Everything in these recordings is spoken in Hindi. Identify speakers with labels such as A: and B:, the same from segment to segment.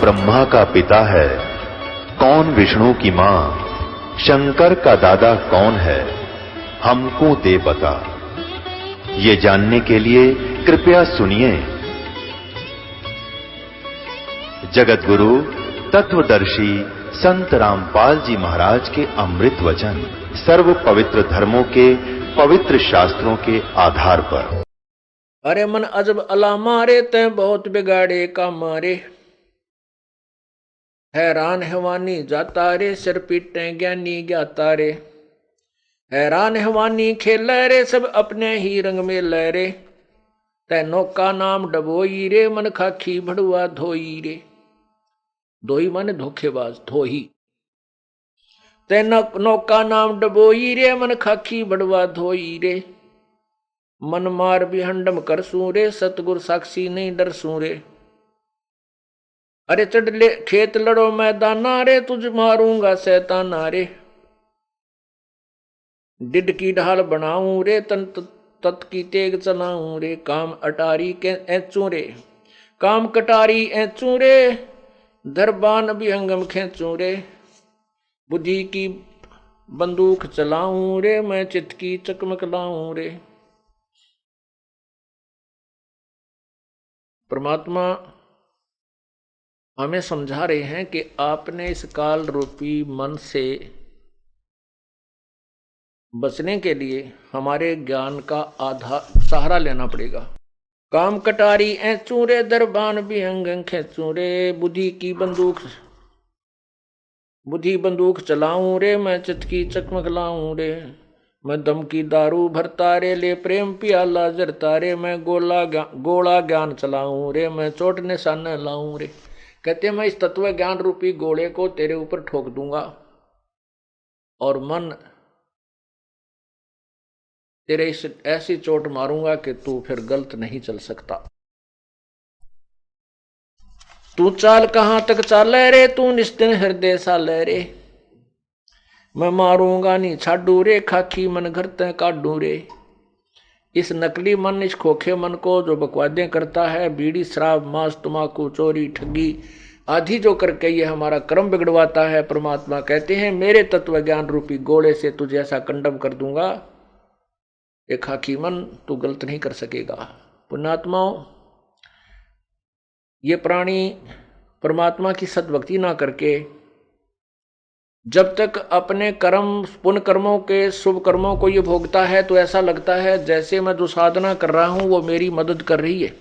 A: ब्रह्मा का पिता है, कौन विष्णु की मां, शंकर का दादा कौन है, हमको दे बता। ये जानने के लिए कृपया सुनिए। जगत गुरु तत्वदर्शी संत रामपाल जी महाराज के अमृत वचन सर्व पवित्र धर्मों के पवित्र शास्त्रों के आधार पर।
B: अरे मन अजब अला मारे तै बहुत बिगाड़े का मारे, हैरान हैवानी जाता रे सिर पीटे ज्ञानी ज्ञाता रे, हैरान हैवानी खेल रे सब अपने ही रंग में लहरे, तै नौका नाम डबोई रे मन खाखी भड़ुआ धोई रे। धोई माने धोखेबाज, धोही। तै नौका नाम डबोई रे मन खाखी भड़ुआ धोई रे, मन मार बिहंडम कर सू रे सतगुर साक्षी नहीं डर सू रे। अरे चढ़ ले खेत लड़ो मैदाना रे तुझ मारूंगा शैताना रे, डिड की ढाल बनाऊं रे तन तत की तेग चलाऊं रे, काम अटारी के ऐचू रे काम कटारी ऐचू रे, दरबान अभिहंगम खेचू रे, बुद्धि की बंदूक चलाऊं रे मैं चित की चकमक लाऊं रे। परमात्मा हमें समझा रहे हैं कि आपने इस काल रूपी मन से बचने के लिए हमारे ज्ञान का आधार सहारा लेना पड़ेगा। काम कटारी ऐचू रे दरबान बिहंग खेचू रे, बुद्धि बंदूक चलाऊं रे मैं चित की चकमक लाऊं रे, मैं दम की दारू भरता रे ले प्रेम पियाला जरता रे, मैं गोला ज्ञान चलाऊं रे मैं चोट निशान लाऊं रे। कहते मैं इस तत्व ज्ञान रूपी गोले को तेरे ऊपर ठोक दूंगा और मन तेरे इस ऐसी चोट मारूंगा कि तू फिर गलत नहीं चल सकता। तू चाल कहां तक चाले रे तू निस्तिन हृदय साले रे, मैं मारूंगा नहीं छाडू रे खाकी मन घर तय काडू रे। इस नकली मन, इस खोखे मन को जो बकवादें करता है, बीड़ी शराब मांस तम्बाकू चोरी ठगी आदि जो करके ये हमारा कर्म बिगड़वाता है, परमात्मा कहते हैं मेरे तत्व ज्ञान रूपी गोले से तुझे ऐसा कंडम कर दूंगा, एक खाकी मन तू गलत नहीं कर सकेगा। पुण्यात्माओं, ये प्राणी परमात्मा की सद्भक्ति ना करके जब तक अपने कर्म पुण्य कर्मों के शुभ कर्मों को ये भोगता है तो ऐसा लगता है जैसे मैं जो साधना कर रहा हूं वो मेरी मदद कर रही है।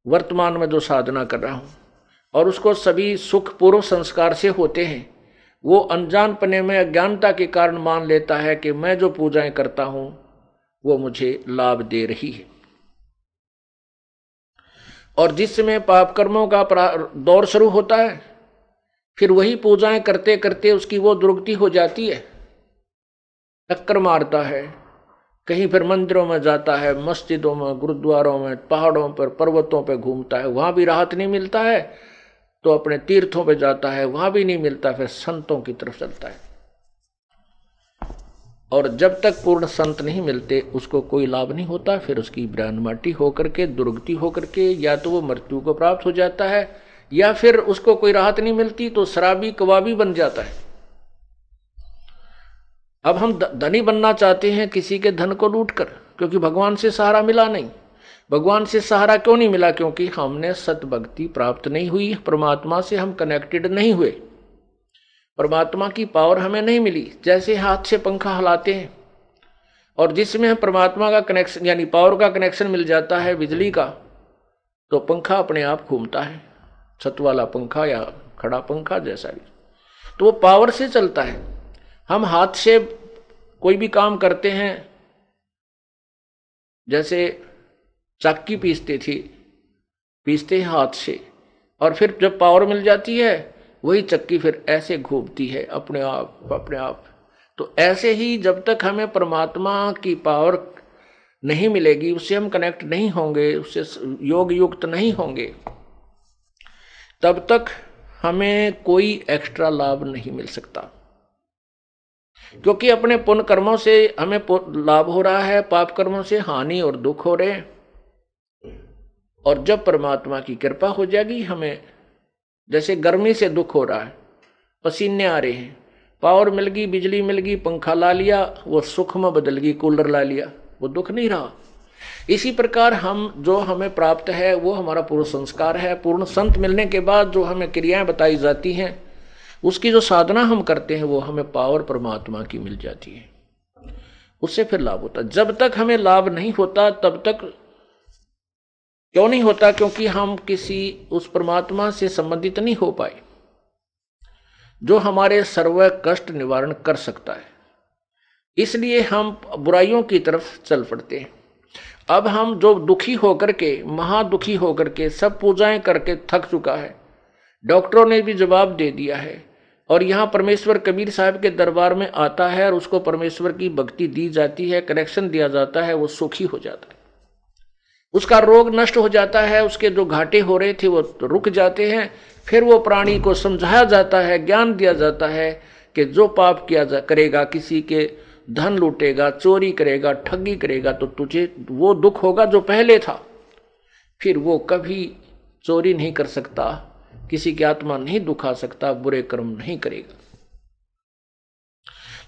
B: वर्तमान में जो साधना कर रहा हूं और उसको सभी सुख पूर्व संस्कार से होते हैं, वो अनजानपने में अज्ञानता के कारण मान लेता है कि मैं जो पूजाएं करता हूं वो मुझे लाभ दे रही है। और जिस समय पाप कर्मों का दौर शुरू होता है फिर वही पूजाएं करते करते उसकी वो दुर्गति हो जाती है, टक्कर मारता है, कहीं फिर मंदिरों में जाता है, मस्जिदों में, गुरुद्वारों में, पहाड़ों पर, पर्वतों पर घूमता है, वहां भी राहत नहीं मिलता है, तो अपने तीर्थों पे जाता है, वहां भी नहीं मिलता, फिर संतों की तरफ चलता है। और जब तक पूर्ण संत नहीं मिलते उसको कोई लाभ नहीं होता, फिर उसकी ब्राह्मण माटी होकर के दुर्गति होकर के या तो वो मृत्यु को प्राप्त हो जाता है या फिर उसको कोई राहत नहीं मिलती तो शराबी कबाबी बन जाता है। अब हम धनी बनना चाहते हैं किसी के धन को लूटकर, क्योंकि भगवान से सहारा मिला नहीं। भगवान से सहारा क्यों नहीं मिला? क्योंकि हमने सत भक्ति प्राप्त नहीं हुई, परमात्मा से हम कनेक्टेड नहीं हुए, परमात्मा की पावर हमें नहीं मिली। जैसे हाथ से पंखा हिलाते हैं और जिसमें हम परमात्मा का कनेक्शन यानी पावर का कनेक्शन मिल जाता है बिजली का, तो पंखा अपने आप घूमता है, छत वाला पंखा या खड़ा पंखा जैसा भी, तो वो पावर से चलता है। हम हाथ से कोई भी काम करते हैं, जैसे चक्की पीसते हैं हाथ से, और फिर जब पावर मिल जाती है वही चक्की फिर ऐसे घूमती है अपने आप। तो ऐसे ही जब तक हमें परमात्मा की पावर नहीं मिलेगी, उससे हम कनेक्ट नहीं होंगे, उससे योग युक्त नहीं होंगे, तब तक हमें कोई एक्स्ट्रा लाभ नहीं मिल सकता। क्योंकि अपने पुण्य कर्मों से हमें लाभ हो रहा है, पाप कर्मों से हानि और दुख हो रहे हैं। और जब परमात्मा की कृपा हो जाएगी, हमें जैसे गर्मी से दुख हो रहा है, पसीने आ रहे हैं, पावर मिल गई, बिजली मिल गई, पंखा ला लिया, वो सुख में बदल गई, कूलर ला लिया, वो दुख नहीं रहा। इसी प्रकार हम जो हमें प्राप्त है वो हमारा पूर्ण संस्कार है। पूर्ण संत मिलने के बाद जो हमें क्रियाएं बताई जाती हैं, उसकी जो साधना हम करते हैं वो हमें पावर परमात्मा की मिल जाती है, उससे फिर लाभ होता। जब तक हमें लाभ नहीं होता तब तक क्यों नहीं होता? क्योंकि हम किसी उस परमात्मा से संबंधित नहीं हो पाए जो हमारे सर्व कष्ट निवारण कर सकता है। इसलिए हम बुराइयों की तरफ चल पड़ते हैं। अब हम जो दुखी होकर के, महादुखी होकर के, सब पूजाएं करके थक चुका है, डॉक्टरों ने भी जवाब दे दिया है, और यहाँ परमेश्वर कबीर साहब के दरबार में आता है और उसको परमेश्वर की भक्ति दी जाती है, कनेक्शन दिया जाता है, वो सुखी हो जाता है, उसका रोग नष्ट हो जाता है, उसके जो घाटे हो रहे थे वो रुक जाते हैं। फिर वो प्राणी को समझाया जाता है, ज्ञान दिया जाता है कि जो पाप करेगा, किसी के धन लूटेगा, चोरी करेगा, ठगी करेगा, तो तुझे वो दुख होगा जो पहले था। फिर वो कभी चोरी नहीं कर सकता, किसी की आत्मा नहीं दुखा सकता, बुरे कर्म नहीं करेगा।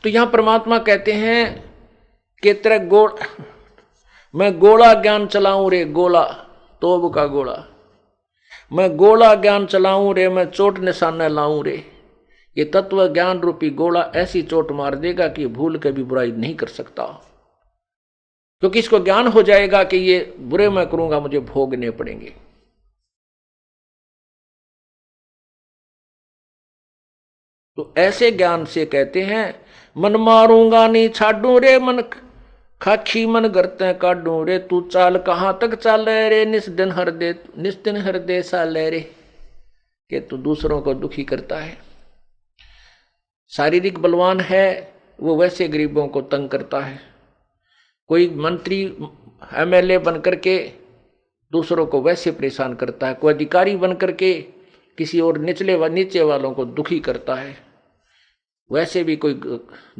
B: तो यहां परमात्मा कहते हैं कि तेरा मैं गोला ज्ञान चलाऊं रे, गोला तोब का गोला, मैं गोला ज्ञान चलाऊं रे, मैं चोट निशाना लाऊं रे। ये तत्व ज्ञान रूपी गोला ऐसी चोट मार देगा कि भूल के भी बुराई नहीं कर सकता, क्योंकि इसको ज्ञान हो जाएगा कि ये बुरे मैं करूंगा, मुझे भोगने पड़ेंगे। तो ऐसे ज्ञान से कहते हैं मन मारूंगा नहीं छाडू रे, मन खाखी मन करते काडू रे, तू चाल कहां तक चाले रे, निस्दिन हृदय साले रे। कि तू दूसरों को दुखी करता है, शारीरिक बलवान है वो वैसे गरीबों को तंग करता है। कोई मंत्री एमएलए बनकर के दूसरों को वैसे परेशान करता है, कोई अधिकारी बनकर के किसी और नीचे वालों को दुखी करता है। वैसे भी कोई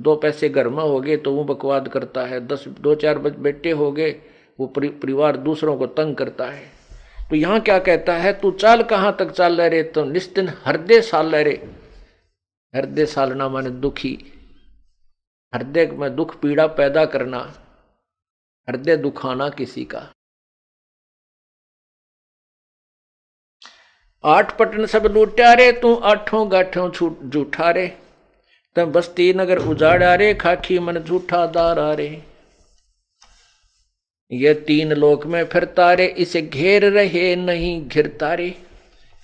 B: 2 पैसे घर में हो गए तो वो बकवाद करता है, 2-4 बेटे हो गए वो परिवार दूसरों को तंग करता है। तो यहाँ क्या कहता है, तू चाल कहाँ तक चाल रे, तो निस्दिन हृदय साल रे। हृदय सालना माने दुखी, हृदय में दुख पीड़ा पैदा करना, हृदय दुखाना किसी का। 8 पटन सब लूटा रे, तू 8 गाठों झूठा रे, तब बस्ती नगर उजाड़ा रे, खाखी मन झूठा दारा रे। ये 3 लोक में फिरता रे, इसे घेर रहे नहीं घिरता रे।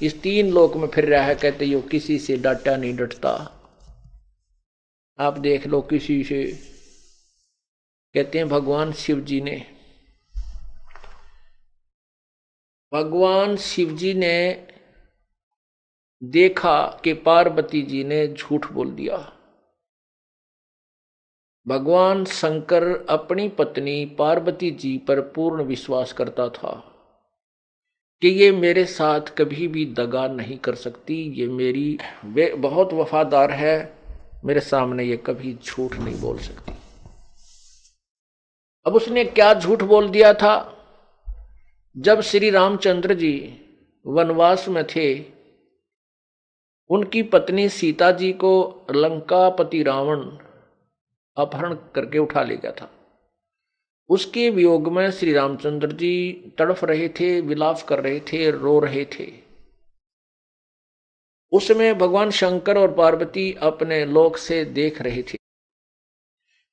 B: इस 3 लोक में फिर रहा है, कहते यो किसी से डांटा नहीं डटता। आप देख लो किसी से, कहते हैं भगवान शिव जी ने देखा कि पार्वती जी ने झूठ बोल दिया। भगवान शंकर अपनी पत्नी पार्वती जी पर पूर्ण विश्वास करता था कि ये मेरे साथ कभी भी दगा नहीं कर सकती, ये मेरी बहुत वफादार है, मेरे सामने ये कभी झूठ नहीं बोल सकती। अब उसने क्या झूठ बोल दिया था? जब श्री रामचंद्र जी वनवास में थे, उनकी पत्नी सीता जी को लंकापति रावण अपहरण करके उठा ले गया था। उसके वियोग में श्री रामचंद्र जी तड़फ रहे थे, विलाप कर रहे थे, रो रहे थे। उसमें भगवान शंकर और पार्वती अपने लोक से देख रहे थे।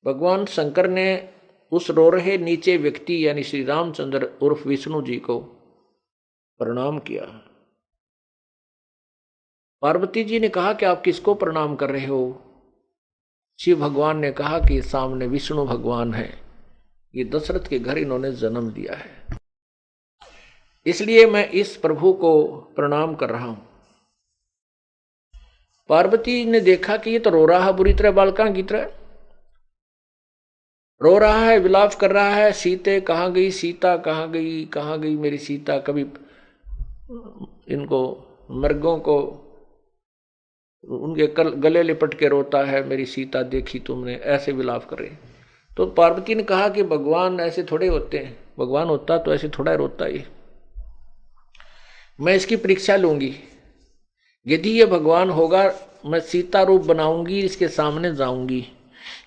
B: भगवान शंकर ने उस रो रहे नीचे व्यक्ति यानी श्री रामचंद्र उर्फ विष्णु जी को प्रणाम किया। पार्वती जी ने कहा कि आप किसको प्रणाम कर रहे हो? शिव भगवान ने कहा कि सामने विष्णु भगवान है, ये दशरथ के घर इन्होंने जन्म दिया है, इसलिए मैं इस प्रभु को प्रणाम कर रहा हूं। पार्वती ने देखा कि ये तो रो रहा है बुरी तरह, बालका की तरह रो रहा है, विलाप कर रहा है। सीते कहाँ गई, सीता कहाँ गई, कहाँ गई मेरी सीता? कभी इनको मर्गों को उनके गले लिपट के रोता है, मेरी सीता देखी तुमने, ऐसे विलाप कर रहे। तो पार्वती ने कहा कि भगवान ऐसे थोड़े होते हैं, भगवान होता तो ऐसे थोड़ा रोता ही। मैं इसकी परीक्षा लूंगी, यदि ये भगवान होगा, मैं सीता रूप बनाऊंगी, इसके सामने जाऊंगी।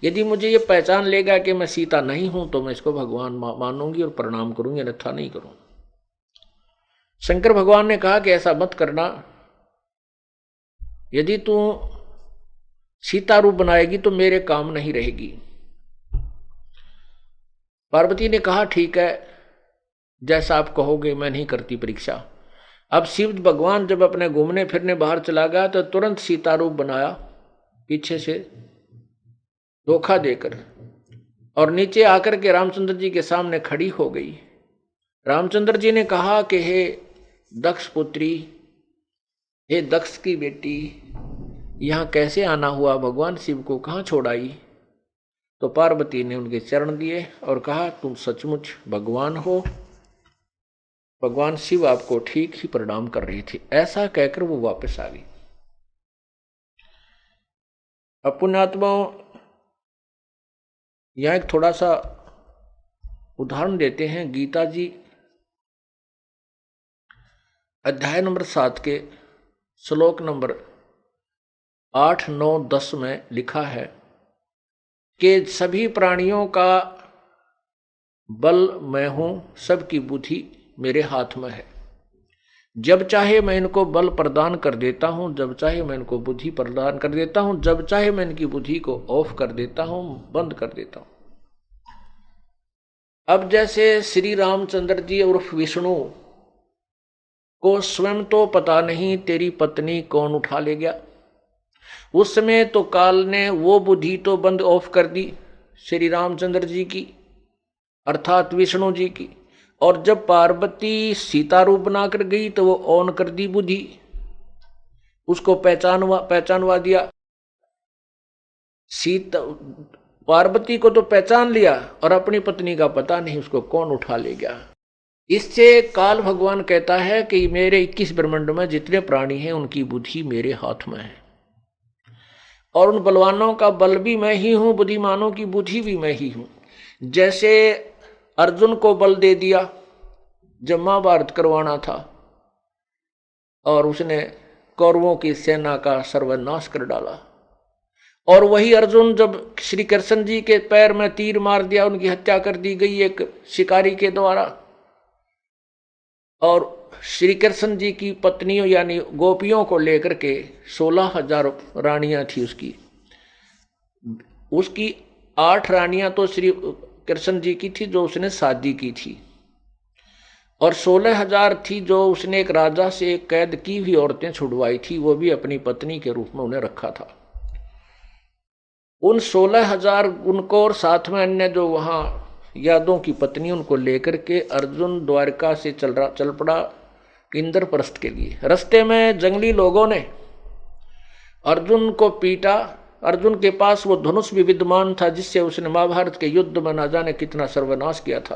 B: यदि मुझे ये पहचान लेगा कि मैं सीता नहीं हूं तो मैं इसको भगवान मानूंगी और प्रणाम करूंगी, अन्यथा नहीं करूं। शंकर भगवान ने कहा कि ऐसा मत करना, यदि तू सीता रूप बनाएगी तो मेरे काम नहीं रहेगी। पार्वती ने कहा ठीक है, जैसा आप कहोगे, मैं नहीं करती परीक्षा। अब शिव भगवान जब अपने घूमने फिरने बाहर चला गया तो तुरंत सीता रूप बनाया पीछे से धोखा देकर, और नीचे आकर के रामचंद्र जी के सामने खड़ी हो गई। रामचंद्र जी ने कहा कि हे दक्ष पुत्री, हे दक्ष की बेटी, यहां कैसे आना हुआ? भगवान शिव को कहां छोड़ आई? तो पार्वती ने उनके चरण दिए और कहा तुम सचमुच भगवान हो, भगवान शिव आपको ठीक ही प्रणाम कर रही थी। ऐसा कहकर वो वापस आ गई। अब पुण्यात्माओं, यहां एक थोड़ा सा उदाहरण देते हैं। गीता जी अध्याय नंबर 7 के श्लोक नंबर 8, 9, 10 में लिखा है कि सभी प्राणियों का बल मैं हूं, सबकी बुद्धि मेरे हाथ में है। जब चाहे मैं इनको बल प्रदान कर देता हूं, जब चाहे मैं इनको बुद्धि प्रदान कर देता हूं, जब चाहे मैं इनकी बुद्धि को ऑफ कर देता हूं, बंद कर देता हूं। अब जैसे श्री रामचंद्र जी उर्फ विष्णु को स्वयं तो पता नहीं तेरी पत्नी कौन उठा ले गया, उस समय तो काल ने वो बुद्धि तो बंद ऑफ कर दी श्री रामचंद्र जी की, अर्थात विष्णु जी की। और जब पार्वती सीता रूप बनाकर गई तो वो ऑन कर दी बुद्धि, उसको पहचानवा दिया। सीता पार्वती को तो पहचान लिया और अपनी पत्नी का पता नहीं उसको कौन उठा ले गया। इससे काल भगवान कहता है कि मेरे 21 ब्रह्मांड में जितने प्राणी हैं उनकी बुद्धि मेरे हाथ में है, और उन बलवानों का बल भी मैं ही हूं, बुद्धिमानों की बुद्धि भी मैं ही हूं। जैसे अर्जुन को बल दे दिया जब महाभारत करवाना था और उसने कौरवों की सेना का सर्वनाश कर डाला, और वही अर्जुन जब श्री कृष्ण जी के पैर में तीर मार दिया, उनकी हत्या कर दी गई एक शिकारी के द्वारा, और श्री कृष्ण जी की पत्नियों यानी गोपियों को लेकर के 16,000 रानियां थी उसकी 8 रानियां तो श्री कृष्ण जी की थी जो उसने शादी की थी, और 16,000 थी जो उसने एक राजा से एक कैद की हुई औरतें छुड़वाई थी, वो भी अपनी पत्नी के रूप में उन्हें रखा था। उन 16,000 उनको और साथ में अन्य जो वहां यादों की पत्नी उनको लेकर के अर्जुन द्वारका से चल पड़ा इंद्रप्रस्थ के लिए। रास्ते में जंगली लोगों ने अर्जुन को पीटा। अर्जुन के पास वो धनुष भी विद्यमान था जिससे उसने महाभारत के युद्ध में ना जाने कितना सर्वनाश किया था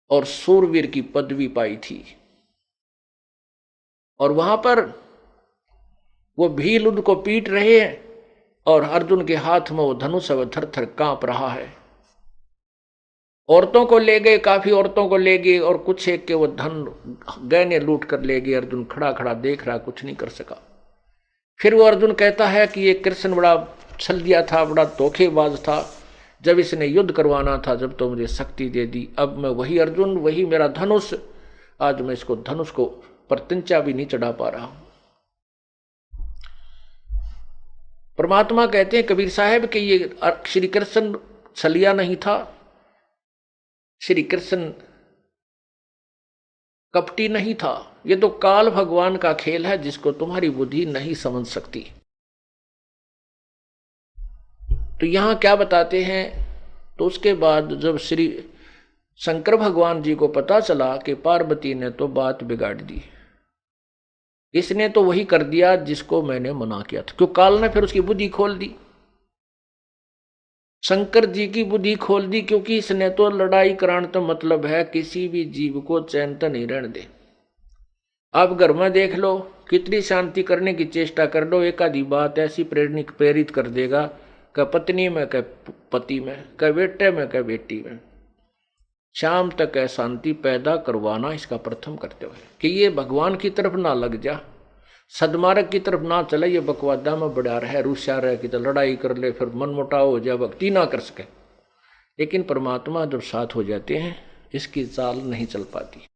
B: और सूरवीर की पदवी पाई थी। और वहां पर वो भील उनको पीट रहे हैं और अर्जुन के हाथ में वो धनुष थर थर कांप रहा है। औरतों को ले गए, काफी औरतों को ले गए, और कुछ एक के वो धन गहने लूट कर ले गए। अर्जुन खड़ा खड़ा देख रहा, कुछ नहीं कर सका। फिर वो अर्जुन कहता है कि ये कृष्ण बड़ा छल दिया था, बड़ा धोखेबाज था, जब इसने युद्ध करवाना था जब तो मुझे शक्ति दे दी। अब मैं वही अर्जुन, वही मेरा धनुष, आज मैं इसको धनुष को प्रतिंचा भी नहीं चढ़ा पा रहा हूं। परमात्मा कहते हैं कबीर साहब कि ये श्री कृष्ण छलिया नहीं था, श्री कृष्ण कपटी नहीं था, ये तो काल भगवान का खेल है जिसको तुम्हारी बुद्धि नहीं समझ सकती। तो यहां क्या बताते हैं, तो उसके बाद जब श्री शंकर भगवान जी को पता चला कि पार्वती ने तो बात बिगाड़ दी, इसने तो वही कर दिया जिसको मैंने मना किया था, क्यों काल ने फिर उसकी बुद्धि खोल दी, शंकर जी की बुद्धि खोल दी, क्योंकि इसने तो लड़ाई कराने तो मतलब है किसी भी जीव को चैन तो नहीं रहने दे। आप घर में देख लो, कितनी शांति करने की चेष्टा कर लो, एक आधी बात ऐसी प्रेरित कर देगा, कह पत्नी में, कह पति में, कह बेटे में, कह बेटी में। शाम तक है शांति पैदा करवाना इसका प्रथम कर्तव्य है कि ये भगवान की तरफ ना लग जा, सदमार्ग की तरफ ना चले, ये बकवादा में बड़ा रहे, रूसिया रहे कि तो लड़ाई कर ले, फिर मनमुटाव हो जाए, भक्ति ना कर सके। लेकिन परमात्मा जब साथ हो जाते हैं इसकी चाल नहीं चल पाती।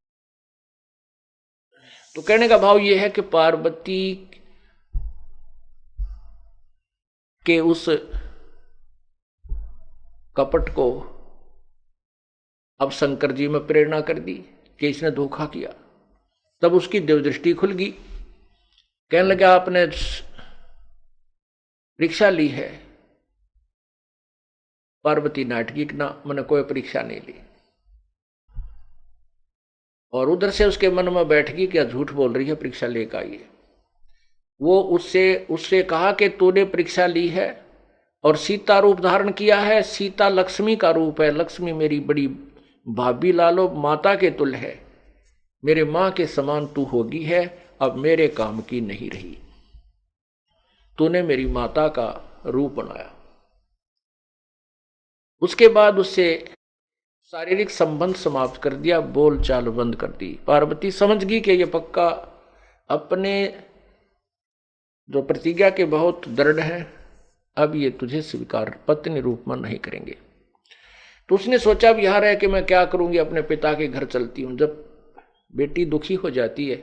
B: तो कहने का भाव यह है कि पार्वती के उस कपट को अब शंकर जी में प्रेरणा कर दी कि इसने धोखा किया। तब उसकी देवदृष्टि खुल गई, कहने लगा आपने परीक्षा ली है। पार्वती नाटकी ना, मैंने कोई परीक्षा नहीं ली। और उधर से उसके मन में बैठ गई क्या झूठ बोल रही है, परीक्षा लेकर आई है। वो उससे कहा कि तूने परीक्षा ली है और सीता रूप धारण किया है, सीता लक्ष्मी का रूप है, लक्ष्मी मेरी बड़ी भाभी लालो माता के तुल्य है, मेरे मां के समान तू होगी है, अब मेरे काम की नहीं रही, तूने मेरी माता का रूप बनाया। उसके बाद उससे शारीरिक संबंध समाप्त कर दिया, बोल चाल बंद कर दी। पार्वती समझ गई कि ये पक्का अपने जो प्रतिज्ञा के बहुत दृढ़ है, अब ये तुझे स्वीकार पत्नी रूप में नहीं करेंगे। तो उसने सोचा अब यहां रह के मैं क्या करूंगी, अपने पिता के घर चलती हूं। जब बेटी दुखी हो जाती है,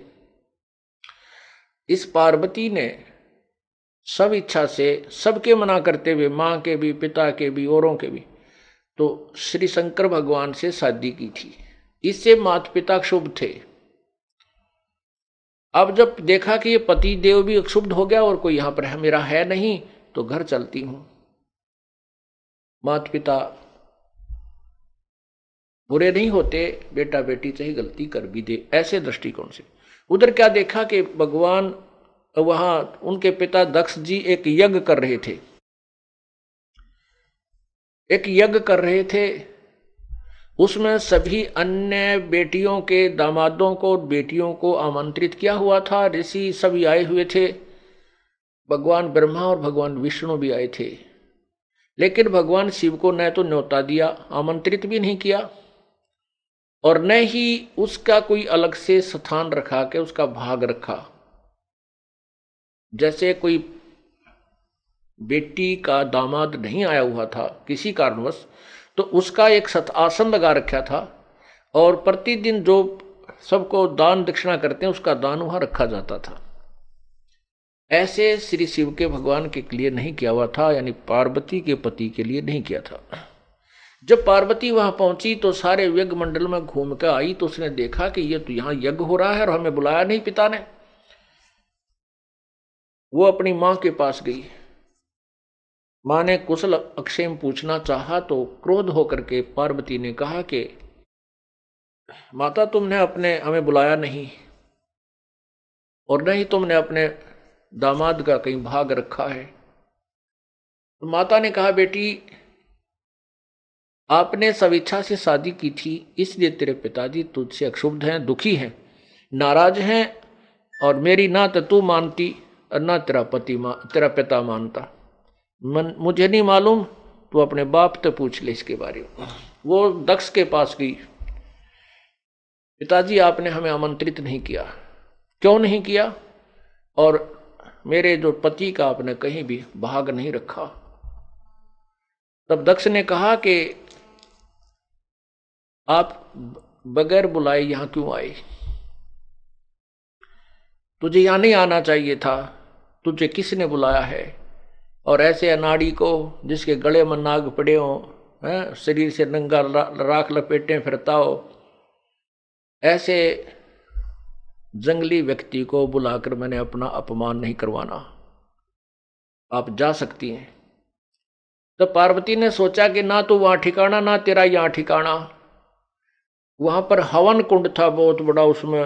B: इस पार्वती ने सब इच्छा से सबके मना करते हुए, मां के भी, पिता के भी, औरों के भी, तो श्री शंकर भगवान से शादी की थी। इससे माता पिता क्षुब्ध थे। अब जब देखा कि ये पति देव भी क्षुब्ध हो गया और कोई यहां पर मेरा है नहीं, तो घर चलती हूं। माता पिता बुरे नहीं होते, बेटा बेटी चाहे गलती कर भी दे, ऐसे दृष्टिकोण से। उधर क्या देखा कि भगवान वहां उनके पिता दक्ष जी एक यज्ञ कर रहे थे, एक यज्ञ कर रहे थे। उसमें सभी अन्य बेटियों के दामादों को, बेटियों को आमंत्रित किया हुआ था, ऋषि सभी आए हुए थे, भगवान ब्रह्मा और भगवान विष्णु भी आए थे। लेकिन भगवान शिव को न तो न्योता दिया, आमंत्रित भी नहीं किया, और न ही उसका कोई अलग से स्थान रखा के उसका भाग रखा। जैसे कोई बेटी का दामाद नहीं आया हुआ था किसी कारणवश, तो उसका एक आसन लगा रखा था, और प्रतिदिन जो सबको दान दक्षिणा करते हैं उसका दान वहां रखा जाता था। ऐसे श्री शिव के भगवान के लिए नहीं किया हुआ था, यानी पार्वती के पति के लिए नहीं किया था। जब पार्वती वहां पहुंची तो सारे यज्ञ मंडल में घूम कर आई, तो उसने देखा कि ये तो यहां यज्ञ हो रहा है और हमें बुलाया नहीं पिता ने। वो अपनी मां के पास गई। मां ने कुशल अक्षेम पूछना चाहा तो क्रोध होकर के पार्वती ने कहा कि माता तुमने हमें बुलाया नहीं, और न ही तुमने अपने दामाद का कहीं भाग रखा है। तो माता ने कहा बेटी आपने स्वेच्छा से शादी की थी, इसलिए तेरे पिताजी तुझसे अक्षुब्ध हैं, दुखी हैं, नाराज हैं, और मेरी ना तो तू मानती और ना तेरा पिता मानता। मुझे नहीं मालूम, तू अपने बाप तो पूछ ले इसके बारे में। वो दक्ष के पास गई, पिताजी आपने हमें आमंत्रित नहीं किया, क्यों नहीं किया, और मेरे जो पति का आपने कहीं भी भाग नहीं रखा। तब दक्ष ने कहा कि आप बगैर बुलाए यहां क्यों आए, तुझे यहां नहीं आना चाहिए था, तुझे किसने बुलाया है, और ऐसे अनाड़ी को जिसके गले में नाग पड़े हो, शरीर से नंगा राख लपेटे फिरता हो, ऐसे जंगली व्यक्ति को बुलाकर मैंने अपना अपमान नहीं करवाना, आप जा सकती हैं। तो पार्वती ने सोचा कि ना तो वहां ठिकाना ना तेरा यहां ठिकाना। वहां पर हवन कुंड था बहुत बड़ा, उसमें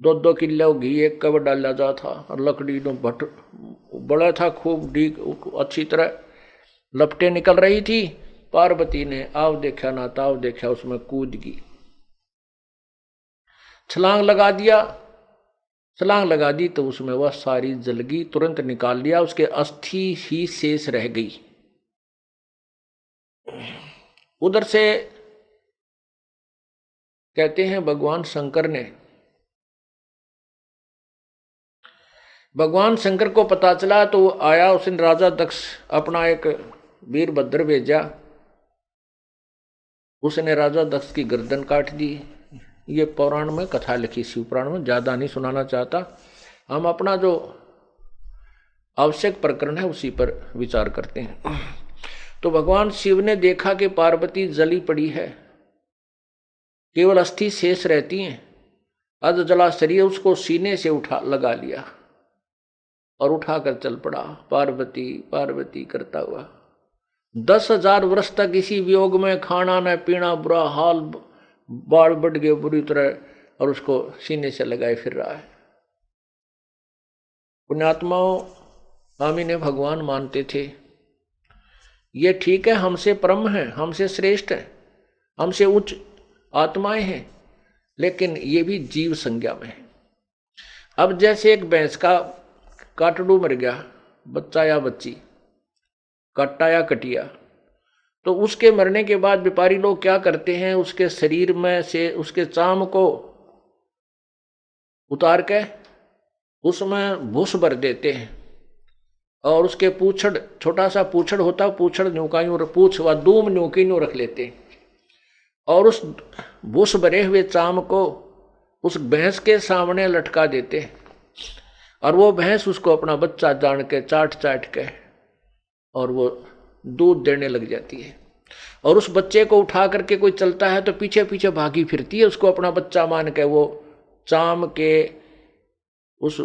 B: 2-2 किलो घी एक कब डाला जा था, और लकड़ी नो भट बड़ा था, खूब डीक अच्छी तरह लपटें निकल रही थी। पार्वती ने आव देखा ना ताव देखा, उसमें कूद गई, छलांग लगा दिया। छलांग लगा दी तो उसमें वह सारी जल गई, तुरंत निकाल लिया, उसके अस्थि ही शेष रह गई। उधर से कहते हैं भगवान शंकर को पता चला तो वो आया, उसने राजा दक्ष अपना एक वीरभद्र भेजा, उसने राजा दक्ष की गर्दन काट दी। ये पुराण में कथा लिखी, शिव पुराण में, ज्यादा नहीं सुनाना चाहता, हम अपना जो आवश्यक प्रकरण है उसी पर विचार करते हैं। तो भगवान शिव ने देखा कि पार्वती जली पड़ी है, केवल अस्थि शेष रहती हैं, अध जला शरीर, उसको सीने से उठा लगा लिया और उठाकर चल पड़ा, पार्वती पार्वती करता हुआ। 10,000 वर्ष तक इसी वियोग में, खाना न पीना, बुरा हाल, बाल बढ़ गए बुरी तरह, और उसको सीने से लगाए फिर रहा है। पुण्यात्माओं, हम इन्हें भगवान मानते थे, ये ठीक है, हमसे परम है, हमसे श्रेष्ठ है, हमसे उच्च आत्माएं हैं, लेकिन ये भी जीव संज्ञा में है। अब जैसे एक भैंस का काटड़ू मर गया, बच्चा या बच्ची, कट्टा या कटिया, तो उसके मरने के बाद व्यापारी लोग क्या करते हैं, उसके शरीर में से उसके चाम को उतार के उसमें भूस भर देते हैं, और उसके पूछड़, छोटा सा पूछड़ होता, पूछड़ न्यूकायूं, पूछ व दूम न्यूकीन्यू रख लेते हैं, और उस भूस भरे हुए चाम को उस भैंस के सामने लटका देते हैं, और वो भैंस उसको अपना बच्चा जान के चाट चाट के और वो दूध देने लग जाती है। और उस बच्चे को उठा करके कोई चलता है तो पीछे पीछे भागी फिरती है, उसको अपना बच्चा मान के। वो चाम के उस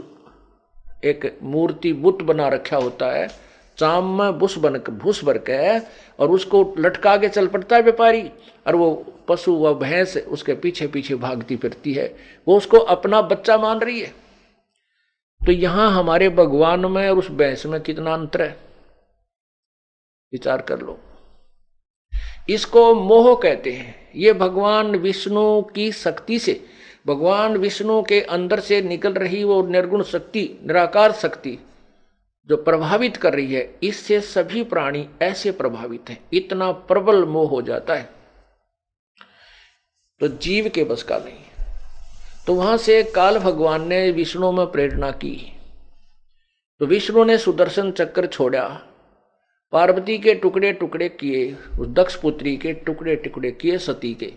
B: एक मूर्ति बुत बना रखा होता है, चाम में भूस भर के, और उसको लटका के चल पड़ता है व्यापारी, और वो पशु व भैंस उसके पीछे पीछे भागती फिरती है, वो उसको अपना बच्चा मान रही है। तो यहां हमारे भगवान में और उस भैंस में कितना अंतर है, विचार कर लो। इसको मोह कहते हैं। ये भगवान विष्णु की शक्ति से, भगवान विष्णु के अंदर से निकल रही वो निर्गुण शक्ति, निराकार शक्ति जो प्रभावित कर रही है, इससे सभी प्राणी ऐसे प्रभावित हैं। इतना प्रबल मोह हो जाता है तो जीव के बस का नहीं। तो वहां से काल भगवान ने विष्णु में प्रेरणा की, तो विष्णु ने सुदर्शन चक्र छोड़ा, पार्वती के टुकड़े टुकड़े किए, उस दक्ष पुत्री के टुकड़े टुकड़े किए सती के।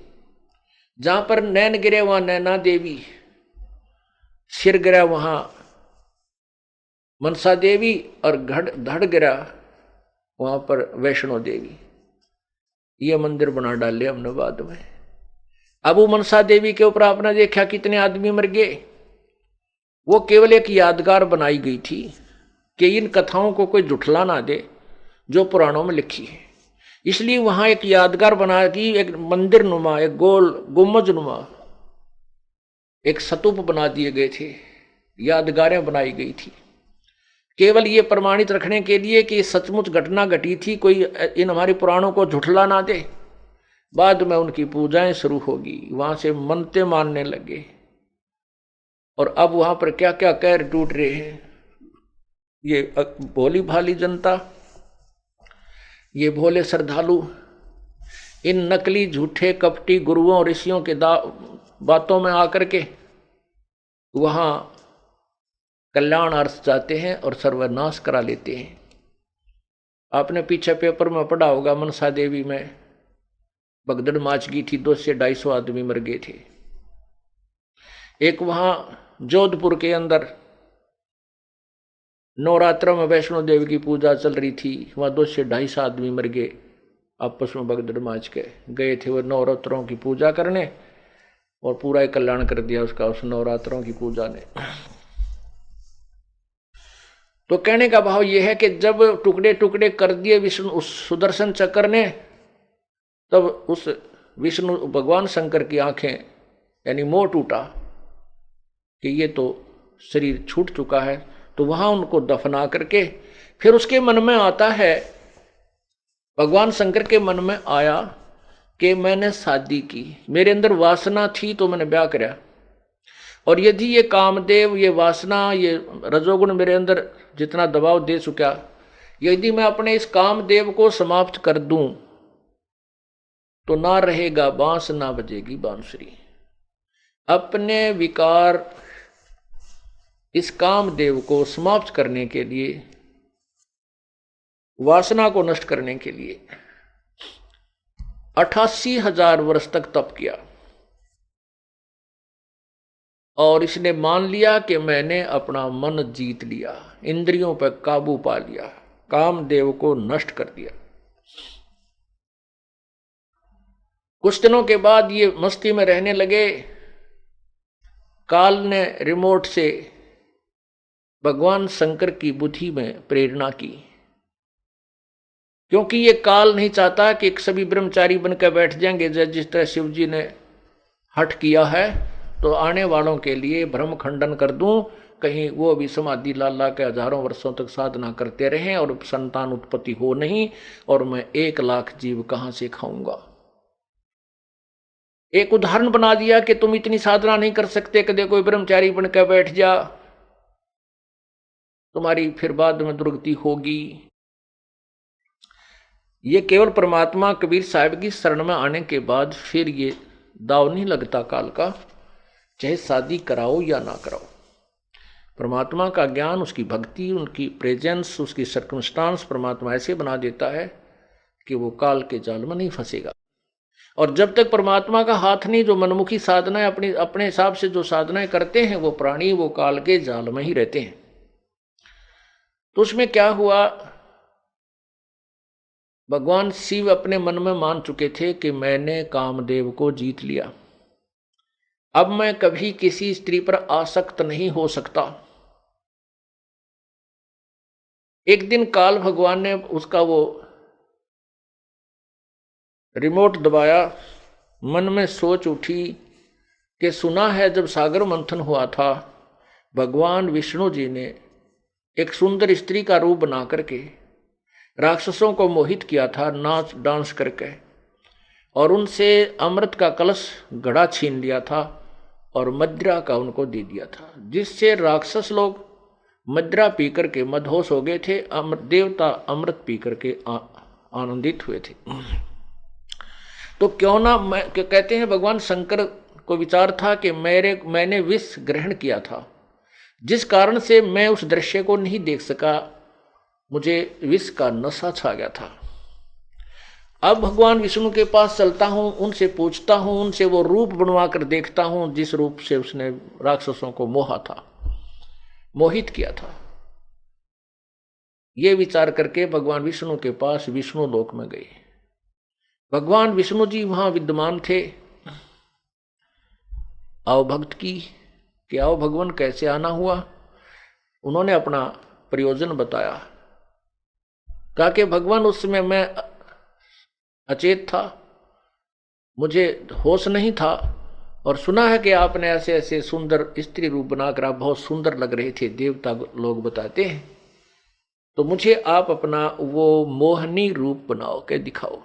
B: जहां पर नैन गिरे वहां नैना देवी, सिर गिरा वहां मनसा देवी, और धड़ गिरा वहां पर वैष्णो देवी। ये मंदिर बना डाले हमने बाद में। अब वो मनसा देवी के ऊपर आपने देखा कितने आदमी मर गए। वो केवल एक यादगार बनाई गई थी कि इन कथाओं को कोई जुठला ना दे जो पुराणों में लिखी है, इसलिए वहां एक यादगार बना की, एक मंदिर नुमा, एक गोल गुम्बज नुमा एक स्तूप बना दिए गए थे, यादगारें बनाई गई थी, केवल ये प्रमाणित रखने के लिए कि सचमुच घटना घटी थी, कोई इन हमारे पुराणों को झुठला ना दे। बाद में उनकी पूजाएं शुरू होगी, वहां से मनते मानने लगे, और अब वहां पर क्या क्या कहर टूट रहे हैं। ये भोली भाली जनता, ये भोले श्रद्धालु इन नकली झूठे कपटी गुरुओं और ऋषियों के बातों में आकर के वहां कल्याण अर्थ जाते हैं और सर्वनाश करा लेते हैं। आपने पीछे पेपर में पढ़ा होगा, मनसा देवी में भगदड़ माच गई थी, 200 से 250 आदमी मर गए थे। एक वहां जोधपुर के अंदर नवरात्र में वैष्णो देवी की पूजा चल रही थी, वहां 200 से 250 आदमी मर गए, आपस में भगदड़ माच के गए थे वो नवरात्रों की पूजा करने, और पूरा कल्याण कर दिया उसका उस नवरात्रों की पूजा ने। तो कहने का भाव यह है कि जब टुकड़े टुकड़े कर दिए विष्णु उस सुदर्शन चक्र ने, तब उस विष्णु भगवान शंकर की आंखें यानी मोह टूटा कि ये तो शरीर छूट चुका है। तो वहां उनको दफना करके फिर उसके मन में आता है, भगवान शंकर के मन में आया कि मैंने शादी की, मेरे अंदर वासना थी तो मैंने ब्याह कराया, और यदि ये कामदेव, ये वासना, ये रजोगुण मेरे अंदर जितना दबाव दे चुका, यदि मैं अपने इस कामदेव को समाप्त कर दूं तो ना रहेगा बांस ना बजेगी बांसुरी। अपने विकार इस कामदेव को समाप्त करने के लिए, वासना को नष्ट करने के लिए 88,000 वर्ष तक तप किया। और इसने मान लिया कि मैंने अपना मन जीत लिया, इंद्रियों पर काबू पा लिया, कामदेव को नष्ट कर दिया। कुछ दिनों के बाद ये मस्ती में रहने लगे। काल ने रिमोट से भगवान शंकर की बुद्धि में प्रेरणा की, क्योंकि ये काल नहीं चाहता कि सभी ब्रह्मचारी बनकर बैठ जाएंगे। जिस तरह शिव जी ने हठ किया है, तो आने वालों के लिए भ्रम खंडन कर दूं, कहीं वो भी समाधि ला के हजारों वर्षों तक साधना करते रहें और संतान उत्पत्ति हो नहीं, और मैं 1 लाख जीव कहां से खाऊंगा। एक उदाहरण बना दिया कि तुम इतनी साधना नहीं कर सकते, कदे कोई ब्रह्मचारी बनकर बैठ जा, तुम्हारी फिर बाद में दुर्गति होगी। ये केवल परमात्मा कबीर साहब की शरण में आने के बाद फिर ये दाव नहीं लगता काल का, चाहे शादी कराओ या ना कराओ। परमात्मा का ज्ञान, उसकी भक्ति, उनकी प्रेजेंस, उसकी सर्कमस्टांस परमात्मा ऐसे बना देता है कि वो काल के जाल में नहीं फंसेगा। और जब तक परमात्मा का हाथ नहीं, जो मनमुखी साधनाएं अपने हिसाब से जो साधनाएं करते हैं, वो प्राणी वो काल के जाल में ही रहते हैं। तो उसमें क्या हुआ, भगवान शिव अपने मन में मान चुके थे कि मैंने कामदेव को जीत लिया, अब मैं कभी किसी स्त्री पर आसक्त नहीं हो सकता। एक दिन काल भगवान ने उसका वो रिमोट दबाया, मन में सोच उठी कि सुना है जब सागर मंथन हुआ था, भगवान विष्णु जी ने एक सुंदर स्त्री का रूप बना करके राक्षसों को मोहित किया था, नाच डांस करके, और उनसे अमृत का कलश घड़ा छीन लिया था और मदिरा का उनको दे दिया था, जिससे राक्षस लोग मदिरा पी करके मदहोश हो गए थे, देवता अमृत पी करके आनंदित हुए थे। तो क्यों ना कहते हैं भगवान शंकर को विचार था कि मैंने विष ग्रहण किया था, जिस कारण से मैं उस दृश्य को नहीं देख सका, मुझे विष का नशा छा गया था। अब भगवान विष्णु के पास चलता हूं, उनसे पूछता हूं, उनसे वो रूप बनवा कर देखता हूं जिस रूप से उसने राक्षसों को मोहा था, मोहित किया था। ये विचार करके भगवान विष्णु के पास विष्णु लोक में गए। भगवान विष्णु जी वहां विद्यमान थे। आओ भक्त की कि आओ भगवान कैसे आना हुआ, उन्होंने अपना प्रयोजन बताया। कहा कि भगवान उस समय मैं अचेत था, मुझे होश नहीं था, और सुना है कि आपने ऐसे ऐसे सुंदर स्त्री रूप बनाकर आप बहुत सुंदर लग रहे थे, देवता लोग बताते हैं, तो मुझे आप अपना वो मोहनी रूप बनाओ के दिखाओ।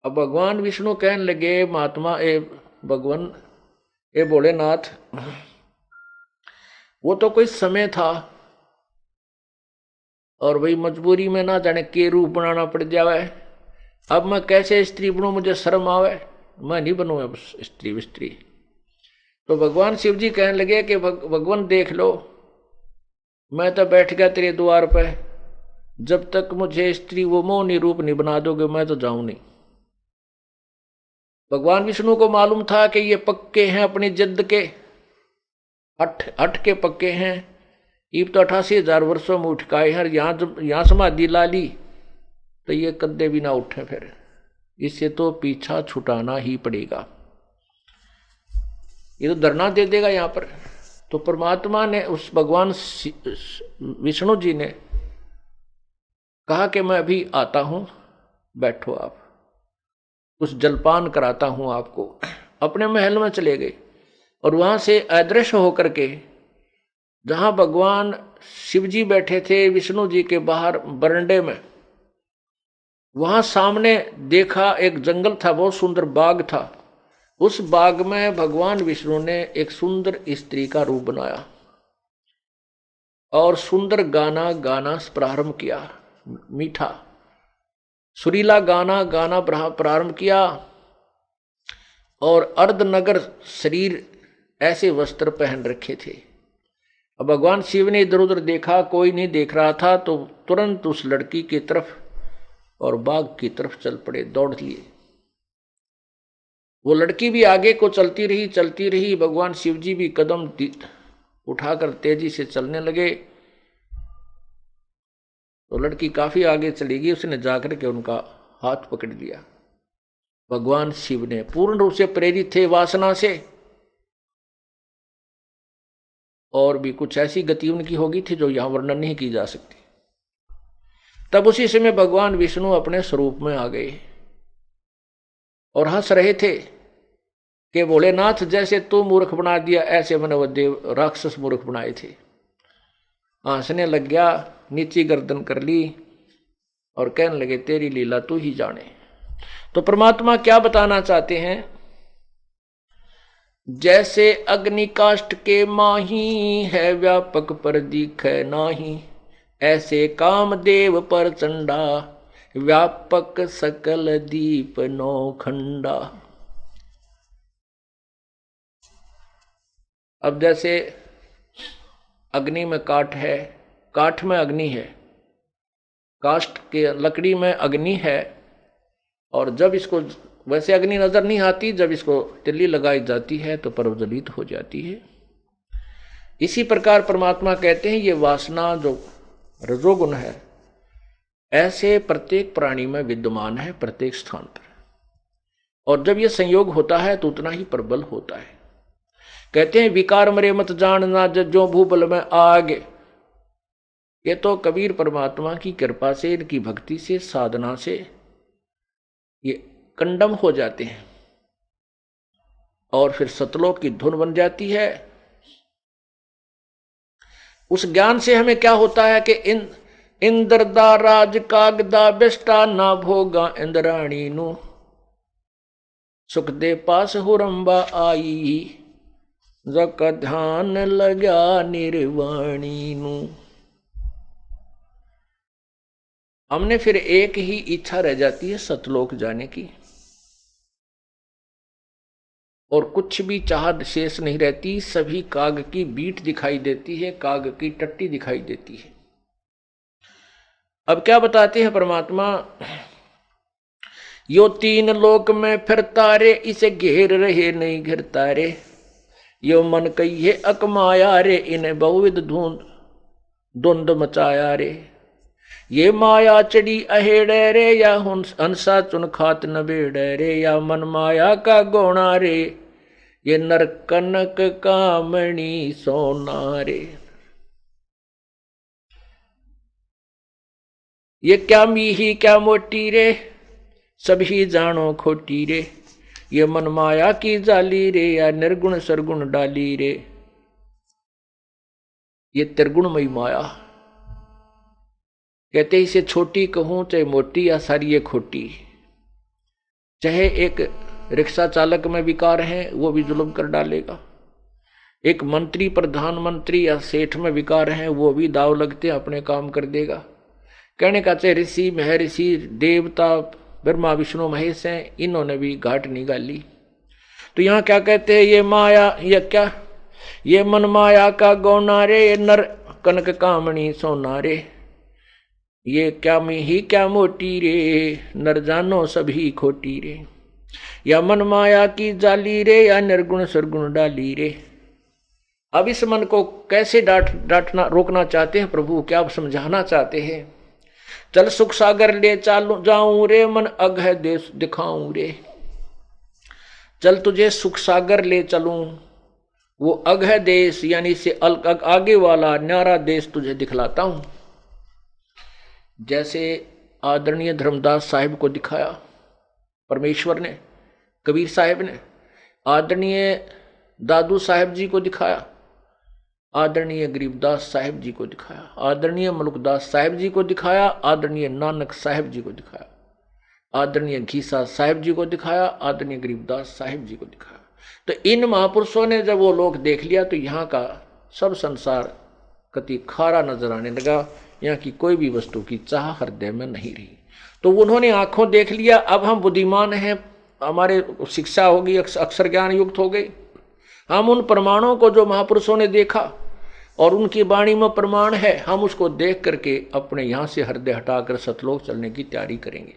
B: अब भगवान विष्णु कहने लगे, महात्मा भगवान भोलेनाथ, वो तो कोई समय था, और वही मजबूरी में ना जाने के रूप बनाना पड़ जावे, अब मैं कैसे स्त्री बनूं, मुझे शर्म आवे, मैं नहीं बनूंगा स्त्री। तो भगवान शिव जी कहने लगे कि भगवान देख लो, मैं तो बैठ गया तेरे द्वार पे, जब तक मुझे स्त्री वो मोहनी रूप नहीं बना दोगे मैं तो जाऊं नहीं। भगवान विष्णु को मालूम था कि ये पक्के हैं अपनी जिद के, हट के पक्के हैं। इब तो 88,000 वर्षों में उठ काए हैं, यहाँ समाधि ला ली तो ये कद्दे भी ना उठे, फिर इससे तो पीछा छुटाना ही पड़ेगा, ये तो धरना दे देगा यहाँ पर। तो परमात्मा ने, उस भगवान विष्णु जी ने कहा कि मैं अभी आता हूं, बैठो आप, कुछ जलपान कराता हूं आपको। अपने महल में चले गए और वहां से अदृश्य होकर के, जहां भगवान शिव जी बैठे थे विष्णु जी के बाहर बरंडे में, वहां सामने देखा एक जंगल था, बहुत सुंदर बाग था। उस बाग में भगवान विष्णु ने एक सुंदर स्त्री का रूप बनाया और सुंदर गाना गाना प्रारंभ किया, मीठा सुरीला गाना गाना प्रारंभ किया। और अर्धनगर शरीर ऐसे वस्त्र पहन रखे थे। अब भगवान शिव ने इधर उधर देखा, कोई नहीं देख रहा था, तो तुरंत उस लड़की की तरफ और बाघ की तरफ चल पड़े, दौड़ लिए। वो लड़की भी आगे को चलती रही। भगवान शिव जी भी कदम उठाकर तेजी से चलने लगे। तो लड़की काफी आगे चली गई, उसने जाकर के उनका हाथ पकड़ लिया। भगवान शिव ने पूर्ण रूप से प्रेरित थे वासना से, और भी कुछ ऐसी गति उनकी होगी थी जो यहां वर्णन नहीं की जा सकती। तब उसी समय भगवान विष्णु अपने स्वरूप में आ गए और हंस रहे थे कि भोलेनाथ, जैसे तू मूर्ख बना दिया ऐसे मैंने वो देव राक्षस मूर्ख बनाए थे। हंसने लग गया, नीची गर्दन कर ली और कहने लगे तेरी लीला तू ही जाने। तो परमात्मा क्या बताना चाहते हैं? जैसे अग्नि काष्ठ के माही है व्यापक पर दिखे नाही, ऐसे कामदेव पर चंडा व्यापक सकल दीप नौखंडा। अब जैसे अग्नि में काठ है, काठ में अग्नि है, काष्ठ के लकड़ी में अग्नि है, और जब इसको वैसे अग्नि नजर नहीं आती, जब इसको तिल्ली लगाई जाती है तो प्रज्वलित हो जाती है। इसी प्रकार परमात्मा कहते हैं ये वासना जो रजोगुण है ऐसे प्रत्येक प्राणी में विद्यमान है, प्रत्येक स्थान पर, और जब ये संयोग होता है तो उतना ही प्रबल होता है। कहते हैं विकार मरे मत जानना जज्जो भूबल में आग। ये तो कबीर परमात्मा की कृपा से, इनकी भक्ति से, साधना से ये कंडम हो जाते हैं और फिर सतलोक की धुन बन जाती है। उस ज्ञान से हमें क्या होता है कि इंद्र दा राज कागदा बेस्टा ना भोगा इंद्राणी नु, सुख दे पास हुरंबा आई जक ध्यान लगा निर्वाणी नु। हमने फिर एक ही इच्छा रह जाती है सतलोक जाने की, और कुछ भी चाहत शेष नहीं रहती। सभी काग की बीट दिखाई देती है, काग की टट्टी दिखाई देती है। अब क्या बताते हैं परमात्मा? यो तीन लोक में फिरता रे, इसे घेर रहे नहीं घिरता रे, यो मन कहिए अकमाया रे, इन्हें बहुविध धुंध मचाया रे, ये माया चढ़ी अहेड़े रे, या हंसा चुन खात नबेड़े रे, या मन माया का गोणा रे, ये नर कनक कामणी सोना रे। ये क्या मीही क्या मोटी रे, सभी जानो खोटी रे, ये मन माया की जाली रे, या निर्गुण सरगुण डाली रे, ये त्रिगुणमयी माया। कहते इसे छोटी कहूं चाहे मोटी, या सारी ये खोटी। चाहे एक रिक्शा चालक में विकार है वो भी जुल्म कर डालेगा, एक मंत्री प्रधानमंत्री या सेठ में विकार है वो भी दाव लगते अपने काम कर देगा। कहने का चाहे ऋषि महर्षि देवता ब्रह्मा विष्णु महेश हैं, इन्होंने भी घाट निकाली। तो यहाँ क्या कहते हैं? ये माया, ये क्या, ये मन माया का गौना रे, ये नर कनक कामणी सोना रे, ये क्या मीही क्या मोटी रे, नर जानो सभी खोटी रे, या मन माया की जाली रे, या निर्गुण सरगुण डाली रे। अब इस मन को कैसे डांटना रोकना चाहते हैं प्रभु? क्या समझाना चाहते हैं? चल सुख सागर ले चालू जाऊं रे, मन अघ देश दिखाऊं रे। चल तुझे सुख सागर ले चलूं, वो अघ देश यानी से आगे वाला न्यारा देश तुझे दिखलाता हूं। जैसे आदरणीय धर्मदास साहिब को दिखाया परमेश्वर ने, कबीर साहिब ने, आदरणीय दादू साहिब जी को दिखाया, आदरणीय गरीबदास साहिब जी को दिखाया, आदरणीय मलुकदास साहिब जी को दिखाया, आदरणीय नानक साहिब जी को दिखाया, आदरणीय घीसा साहिब जी को दिखाया, आदरणीय गरीबदास साहिब जी को दिखाया। तो इन महापुरुषों ने जब वो लोग देख लिया तो यहाँ का सब संसार कति खारा नजर आने लगा, यहाँ की कोई भी वस्तु की चाह हृदय में नहीं रही। तो उन्होंने आंखों देख लिया, अब हम बुद्धिमान हैं, हमारे शिक्षा होगी, अक्षर ज्ञान युक्त हो गई। हम उन प्रमाणों को जो महापुरुषों ने देखा और उनकी वाणी में प्रमाण है, हम उसको देख करके अपने यहाँ से हृदय हटाकर सतलोक चलने की तैयारी करेंगे।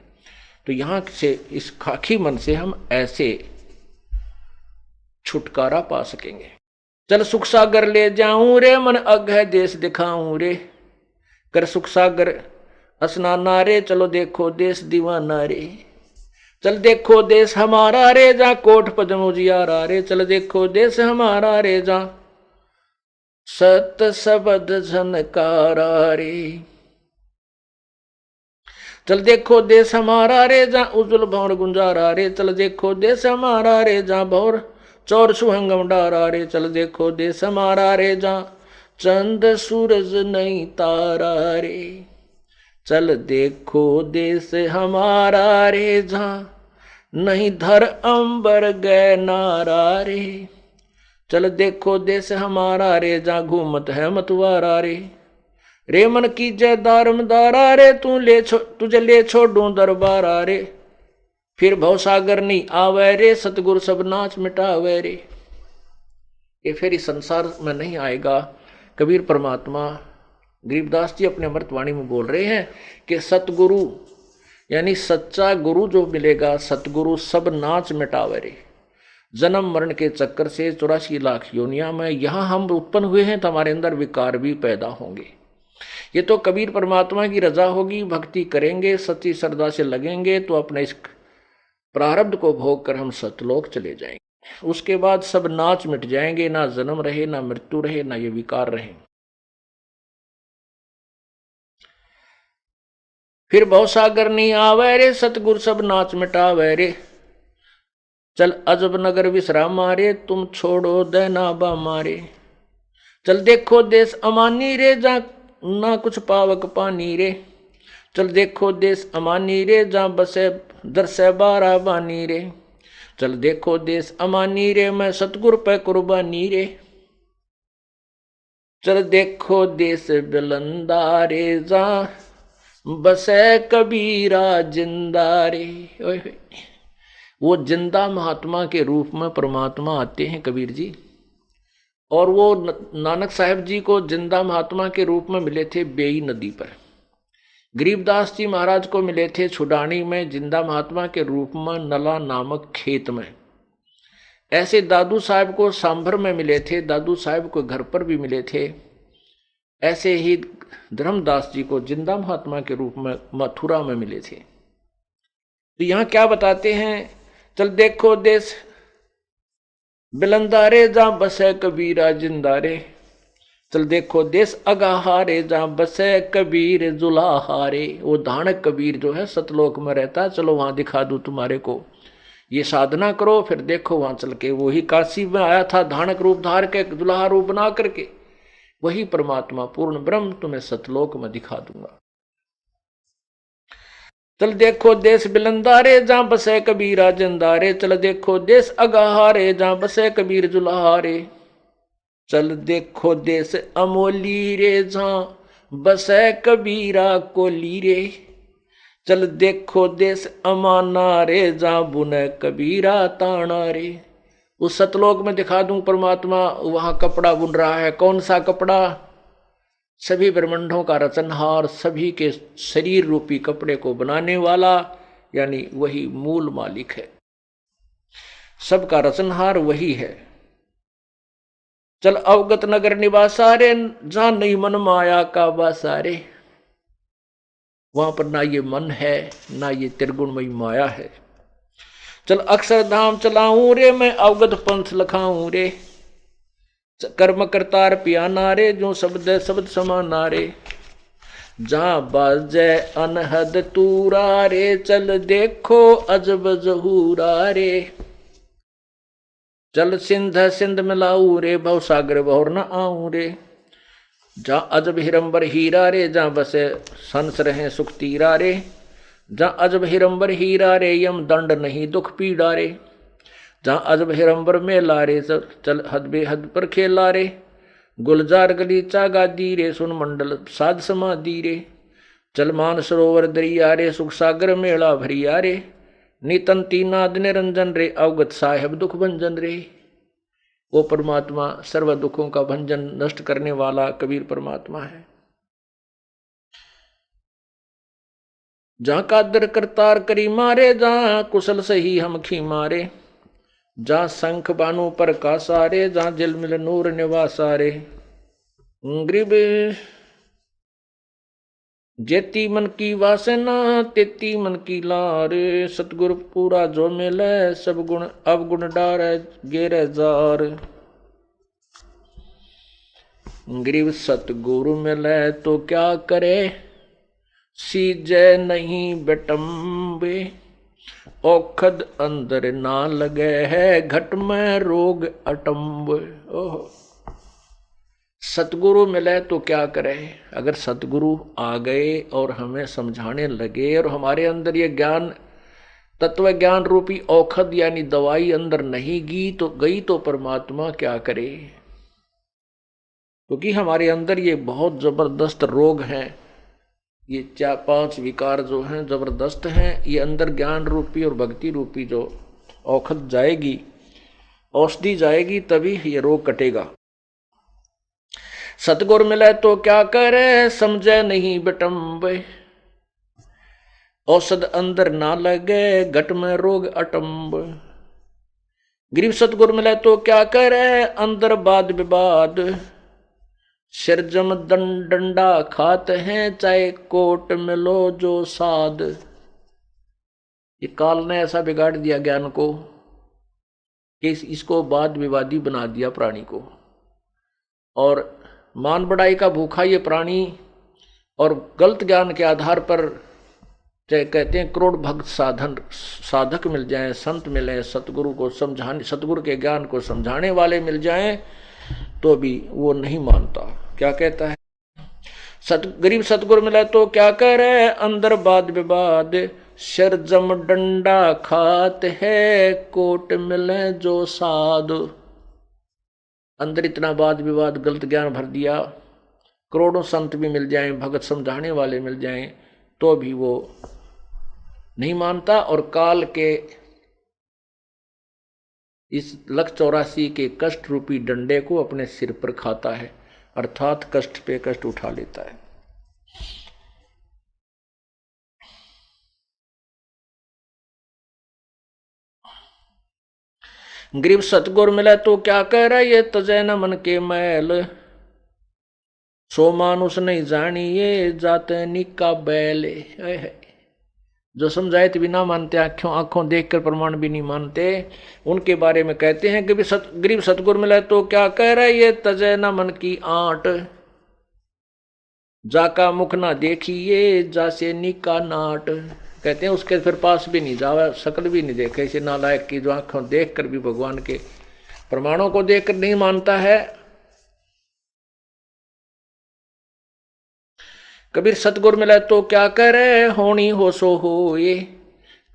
B: तो यहाँ से इस खाकी मन से हम ऐसे छुटकारा पा सकेंगे। चल सुख सागर ले जाऊं रे, मन अग है देश दिखाऊं रे, कर सुख सागर स्नाना रे, चलो देखो देश दीवाना रे। चल देखो देश हमारा रे, जा कोट पद्म उजियारा रे, चल देखो देश हमारा रे, जा सत शब्द झनकारा रे। चल देखो देश हमारा रे, जा उज्जवल भौर गुंजारा रे, चल देखो देश हमारा रे, जा भौर चौर सुहंगम डारा रे, चल देखो देश हमारा रे, जा चंद सूरज नहीं तारा रे। चल देखो देश हमारा रे, जा नहीं धर अंबर गए नारा रे। चल देखो देश हमारा रे, जा घूमत है मतवारा रे। रे मन की जय दारमदारा रे, तुझे ले छोड़ूं दरबारा रे। फिर भवसागर नहीं आवे रे, सतगुरु सब नाच मिटावे रे। ये फिर इस संसार में नहीं आएगा। कबीर परमात्मा गरीबदास जी अपने अमृतवाणी में बोल रहे हैं कि सतगुरु यानी सच्चा गुरु जो मिलेगा, सतगुरु सब नाच मिटावे रे। जन्म मरण के चक्कर से 84 लाख योनिया में यहाँ हम उत्पन्न हुए हैं, तो हमारे अंदर विकार भी पैदा होंगे। ये तो कबीर परमात्मा की रजा होगी। भक्ति करेंगे, सच्ची श्रद्धा से लगेंगे, तो अपने इस प्रारब्ध को भोग कर हम सतलोक चले जाएंगे। उसके बाद सब नाच मिट जाएंगे, ना जन्म रहे, ना मृत्यु रहे, ना ये विकार रहे। फिर भवसागर नहीं आवे रे, सतगुरु सब नाच मिटावे रे। चल अजब नगर विश्राम मारे, तुम छोड़ो देना बा मारे। चल देखो देश अमानी रे, जा ना कुछ पावक पानी रे। चल देखो देश अमानी रे, जा बसे दरसे बारा बानी रे। चल देखो देश अमानी रे, मैं सतगुरु पे कुर्बानी रे। चल देखो देश बिलंदा रे, जा बसे कबीरा जिंदा रे। वो जिंदा महात्मा के रूप में परमात्मा आते हैं कबीर जी। और वो नानक साहब जी को जिंदा महात्मा के रूप में मिले थे बेई नदी पर। गरीबदास जी महाराज को मिले थे छुडानी में जिंदा महात्मा के रूप में नला नामक खेत में। ऐसे दादू साहब को सांभर में मिले थे, दादू साहब को घर पर भी मिले थे। ऐसे ही धर्मदास जी को जिंदा महात्मा के रूप में मथुरा में मिले थे। तो यहाँ क्या बताते हैं, चल देखो देश बिलंदारे, जा बसे कबीरा जिंदारे। चल देखो देश अगाहारे, जा बसे कबीर जुलाहारे। वो धानक कबीर जो है सतलोक में रहता, चलो वहां दिखा दूं तुम्हारे को। ये साधना करो, फिर देखो वहां चल के। वही काशी में आया था धानक रूप धार के, जुलाहा रूप बना करके। वही परमात्मा पूर्ण ब्रह्म तुम्हें सतलोक में दिखा दूंगा। चल देखो देश बिलंदारे, जहां बसे कबीरा जिंदारे। चल देखो देश अगाहारे, जहां बसे कबीर जुलाहारे। चल देखो देश अमोली रे, जहां बसे कबीरा कोली रे। चल देखो देश अमाना रे, जहां बुने कबीरा ताना रे। उस सतलोक में दिखा दूं परमात्मा वहां कपड़ा बुन रहा है। कौन सा कपड़ा? सभी ब्रह्मांडों का रचनहार, सभी के शरीर रूपी कपड़े को बनाने वाला, यानी वही मूल मालिक है। सबका रचनहार वही है। चल अवगत नगर निवासा रे, जहां नहीं मन माया का वासा रे। वहां पर ना ये मन है, ना ये त्रिगुणमयी माया है। चल अक्षरधाम चलाऊं रे, मैं अवगत पंथ लखाऊं रे। कर्म करतार पियाना रे, जो शब्द शब्द समाना रे। जहां बाजे अनहद तूरा रे, चल देखो अजब जहूरा रे। चल सिंध सिंध मिलाऊ रे, भव सागर भौर न आऊं रे। जहां अजब हिरंबर हीरा रे, जहां बसे संस रहे सुख तीरा रे। जहां अजब हिरंबर हीरा रे, यम दंड नहीं दुख पीड़ा रे। जहां अजब हिरंबर मेला रे, चल हद बेहद पर खेला रे। गुलजार गलीचा गादी रे, सुन मंडल साध समाधि रे। चल मान सरोवर दरिया रे, सुख सागर मेला भरिया रे। नितंती नाद निरंजन रे, अवगत साहेब दुख भंजन रे। वो परमात्मा सर्व दुखों का भंजन नष्ट करने वाला कबीर परमात्मा है। जहाँ कादर करतार करी मारे, जहाँ कुशल सही हम खी मारे, जहाँ शंख बानु पर का सारे, जहाँ जिलमिल नूर निवासारे। ग्रीब जेती मन की वासना, तेती मन की लारे, सतगुरु पूरा जो मिले, सब गुण अवगुण डारे गेरे जार। ग्रीब सतगुरु मिले तो क्या करे, सीजे नहीं बेटम्बे, औखद अंदर ना लगे है, घट में रोग अटम्ब। ओह, सतगुरु मिले तो क्या करें। अगर सतगुरु आ गए और हमें समझाने लगे और हमारे अंदर ये ज्ञान, तत्व ज्ञान रूपी औखद यानी दवाई अंदर नहीं गई तो परमात्मा क्या करे। क्योंकि हमारे अंदर ये बहुत जबरदस्त रोग हैं, ये 4-5 विकार जो हैं जबरदस्त हैं। ये अंदर ज्ञान रूपी और भक्ति रूपी जो औखद जाएगी, औषधि जाएगी, तभी ये रोग कटेगा। सतगुर मिले तो क्या करे, समझे नहीं बटम्बे, औषध अंदर ना लगे, घट में रोग अटम्ब। गरीब सतगुर मिले तो क्या करे, अंदर वाद विवाद, सिरजम डंडा खात हैं, चाहे कोट मिलो जो साध। ये काल ने ऐसा बिगाड़ दिया ज्ञान को कि इसको वाद विवादी बना दिया प्राणी को, और मान बढ़ाई का भूखा ये प्राणी, और गलत ज्ञान के आधार पर चाहे कहते हैं करोड़ भक्त साधक मिल जाएं, संत मिले, सतगुरु को समझाने, सतगुरु के ज्ञान को समझाने वाले मिल जाएं, तो भी वो नहीं मानता। क्या कहता है, गरीब सतगुरु मिले तो क्या करे, अंदर वाद विवाद, सिर जम डंडा खात है, कोट मिले जो साध। अंदर इतना वाद विवाद गलत ज्ञान भर दिया, करोड़ों संत भी मिल जाएं, भगत समझाने वाले मिल जाएं, तो भी वो नहीं मानता, और काल के इस 184 के कष्ट रूपी डंडे को अपने सिर पर खाता है, अर्थात कष्ट पे कष्ट उठा लेता है। गरीब सतगुर मिले तो क्या कह रहा, ये तजै न मन के मैल, सो मानुष नहीं जानिए, जाते निका बैल। जो समझाए तो भी ना मानते, आंखों देखकर प्रमाण भी नहीं मानते, उनके बारे में कहते हैं कि गरीब सतगुर मिले तो क्या कह रहा, ये तजै न मन की आंट, जाका मुख ना देखिए, जासे निका नाट। कहते हैं उसके फिर पास भी नहीं जावा, शकल भी नहीं देखे, इसे नालायक की जो आंखों देखकर भी भगवान के प्रमाणों को देखकर नहीं मानता है। कबीर सतगुर मिला तो क्या करे, होनी हो सो हो, ये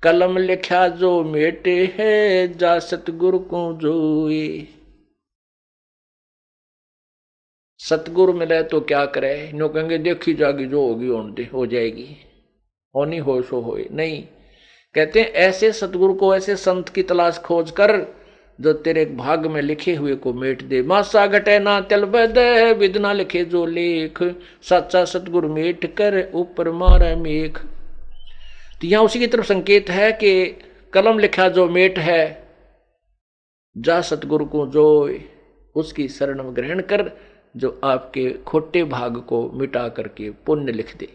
B: कलम लिखा जो मेटे है, जा सतगुरु को जोए। सतगुरु मिले तो क्या करे, नो कहेंगे देखी जाएगी, जो होगी हो जाएगी, होनी हो सो होए। नहीं, कहते हैं ऐसे सतगुरु को, ऐसे संत की तलाश खोज कर जो तेरे भाग में लिखे हुए को मेट दे। मासा घटे ना तिल बदे, विद ना लिखे जो लेख, सच्चा सतगुरु मेट कर ऊपर मारे मेघ। तो यहां उसी की तरफ संकेत है कि कलम लिखा जो मेट है, जा सतगुरु को जो उसकी शरण में ग्रहण कर, जो आपके खोटे भाग को मिटा करके पुण्य लिख दे।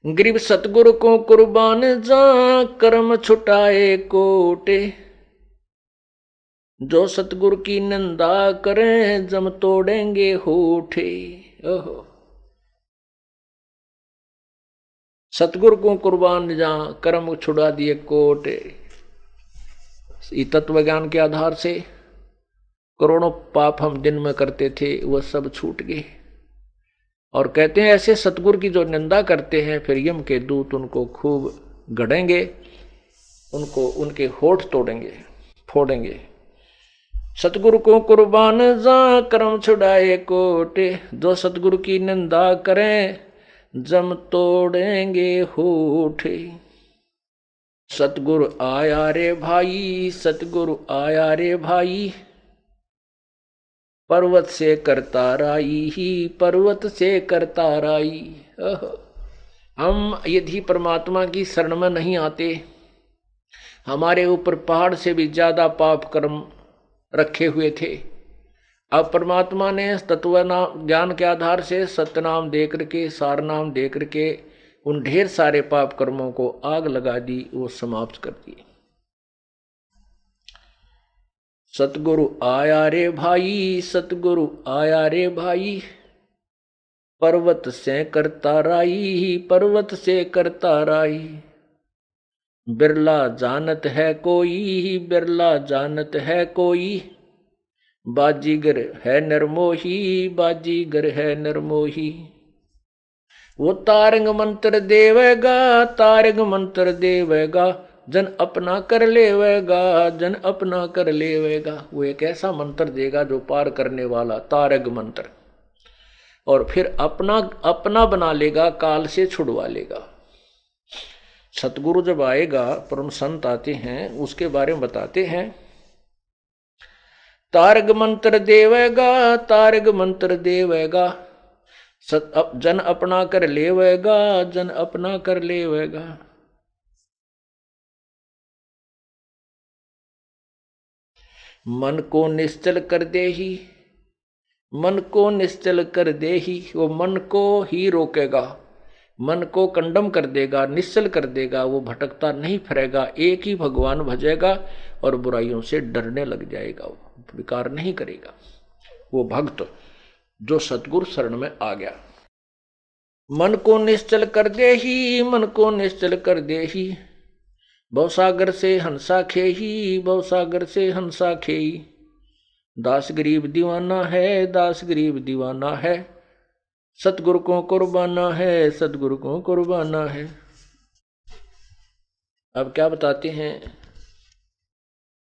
B: गरीब सतगुरु को कुर्बान जा, कर्म छुटाए कोटे, जो सतगुरु की निंदा करें, जम तोड़ेंगे होठे। ओहो, सतगुरु को कुर्बान जा, कर्म छुड़ा दिए कोटे। तत्व ज्ञान के आधार से करोड़ों पाप हम दिन में करते थे, वह सब छूट गए। और कहते हैं ऐसे सतगुरु की जो निंदा करते हैं, फिर यम के दूत उनको खूब गड़ेंगे, उनको उनके होठ तोड़ेंगे, फोड़ेंगे। सतगुरु को कुर्बान जा, कर्म छुड़ाए कोटे, जो सतगुरु की निंदा करें, जम तोड़ेंगे होठ। सतगुरु आया रे भाई, सतगुरु आया रे भाई, पर्वत से करता राई ही, पर्वत से करता राई। हम यदि परमात्मा की शरण में नहीं आते, हमारे ऊपर पहाड़ से भी ज्यादा पाप कर्म रखे हुए थे। अब परमात्मा ने तत्व नाम ज्ञान के आधार से सत्य नाम दे करके, सार नाम दे करके उन ढेर सारे पाप कर्मों को आग लगा दी, वो समाप्त कर दी। सतगुरु आया रे भाई, सतगुरु आया रे भाई, पर्वत से करता राई, पर्वत से करता राई। बिरला जानत है कोई, बिरला जानत है कोई, बाजीगर है नरमोही, बाजीगर है नरमोही। वो तारंग मंत्र देवेगा, तारंग मंत्र देवेगा, जन अपना कर लेवेगा, जन अपना कर लेवेगा। वो एक ऐसा मंत्र देगा जो पार करने वाला, तारग मंत्र, और फिर अपना अपना बना लेगा, काल से छुड़वा लेगा। सतगुरु जब आएगा, परम संत आते हैं, उसके बारे में बताते हैं। तारग मंत्र देवेगा, तारग मंत्र देवेगा, जन अपना कर लेवेगा, जन अपना कर लेवेगा। मन को निश्चल कर दे ही, मन को निश्चल कर दे ही, वो मन को ही रोकेगा, मन को कंडम कर देगा, निश्चल कर देगा। वो भटकता नहीं फिरेगा, एक ही भगवान भजेगा और बुराइयों से डरने लग जाएगा, वो विकार नहीं करेगा। वो भक्त जो सतगुरु शरण में आ गया। मन को निश्चल कर दे ही, मन को निश्चल कर दे ही, भवसागर से हंसा खेही, भवसागर से हंसा खेही। दास गरीब दीवाना है, दास गरीब दीवाना है, सतगुरु को कुर्बाना है, सतगुरु को कुर्बाना है। अब क्या बताते हैं,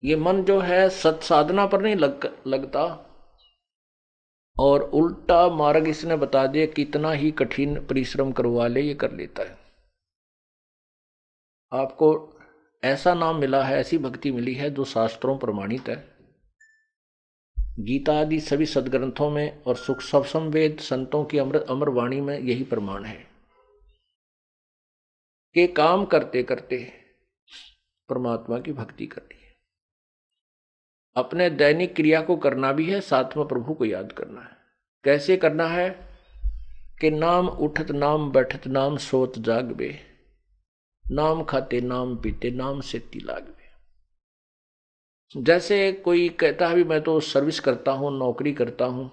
B: ये मन जो है सत साधना पर नहीं लगता, और उल्टा मार्ग इसने बता दिया, कितना ही कठिन परिश्रम करवा ले ये कर लेता है। आपको ऐसा नाम मिला है, ऐसी भक्ति मिली है जो शास्त्रों प्रमाणित है। गीता आदि सभी सदग्रंथों में और सुख सवसम वेद संतों की अमर वाणी में यही प्रमाण है कि काम करते करते परमात्मा की भक्ति करनी है। अपने दैनिक क्रिया को करना भी है, साथ में प्रभु को याद करना है। कैसे करना है कि नाम उठत नाम बैठत नाम सोत जागबे, नाम खाते नाम पीते नाम सेती लागबे। जैसे कोई कहता है भी मैं तो सर्विस करता हूं, नौकरी करता हूं,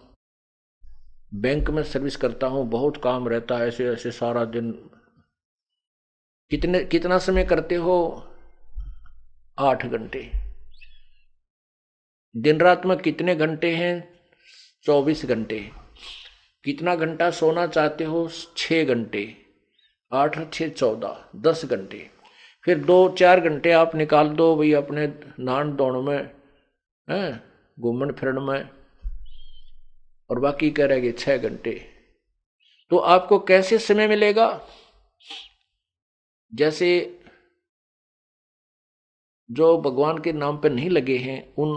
B: बैंक में सर्विस करता हूं, बहुत काम रहता है, ऐसे ऐसे सारा दिन। कितना समय करते हो? 8 घंटे। दिन रात में कितने घंटे हैं? 24 घंटे। कितना घंटा सोना चाहते हो? 6 घंटे। 8 और 6 14, 10 घंटे। फिर 2-4 घंटे आप निकाल दो भाई अपने नहान धोने में, घूमन फिरन में, और बाकी कह रहेंगे 6 घंटे। तो आपको कैसे समय मिलेगा? जैसे जो भगवान के नाम पर नहीं लगे हैं, उन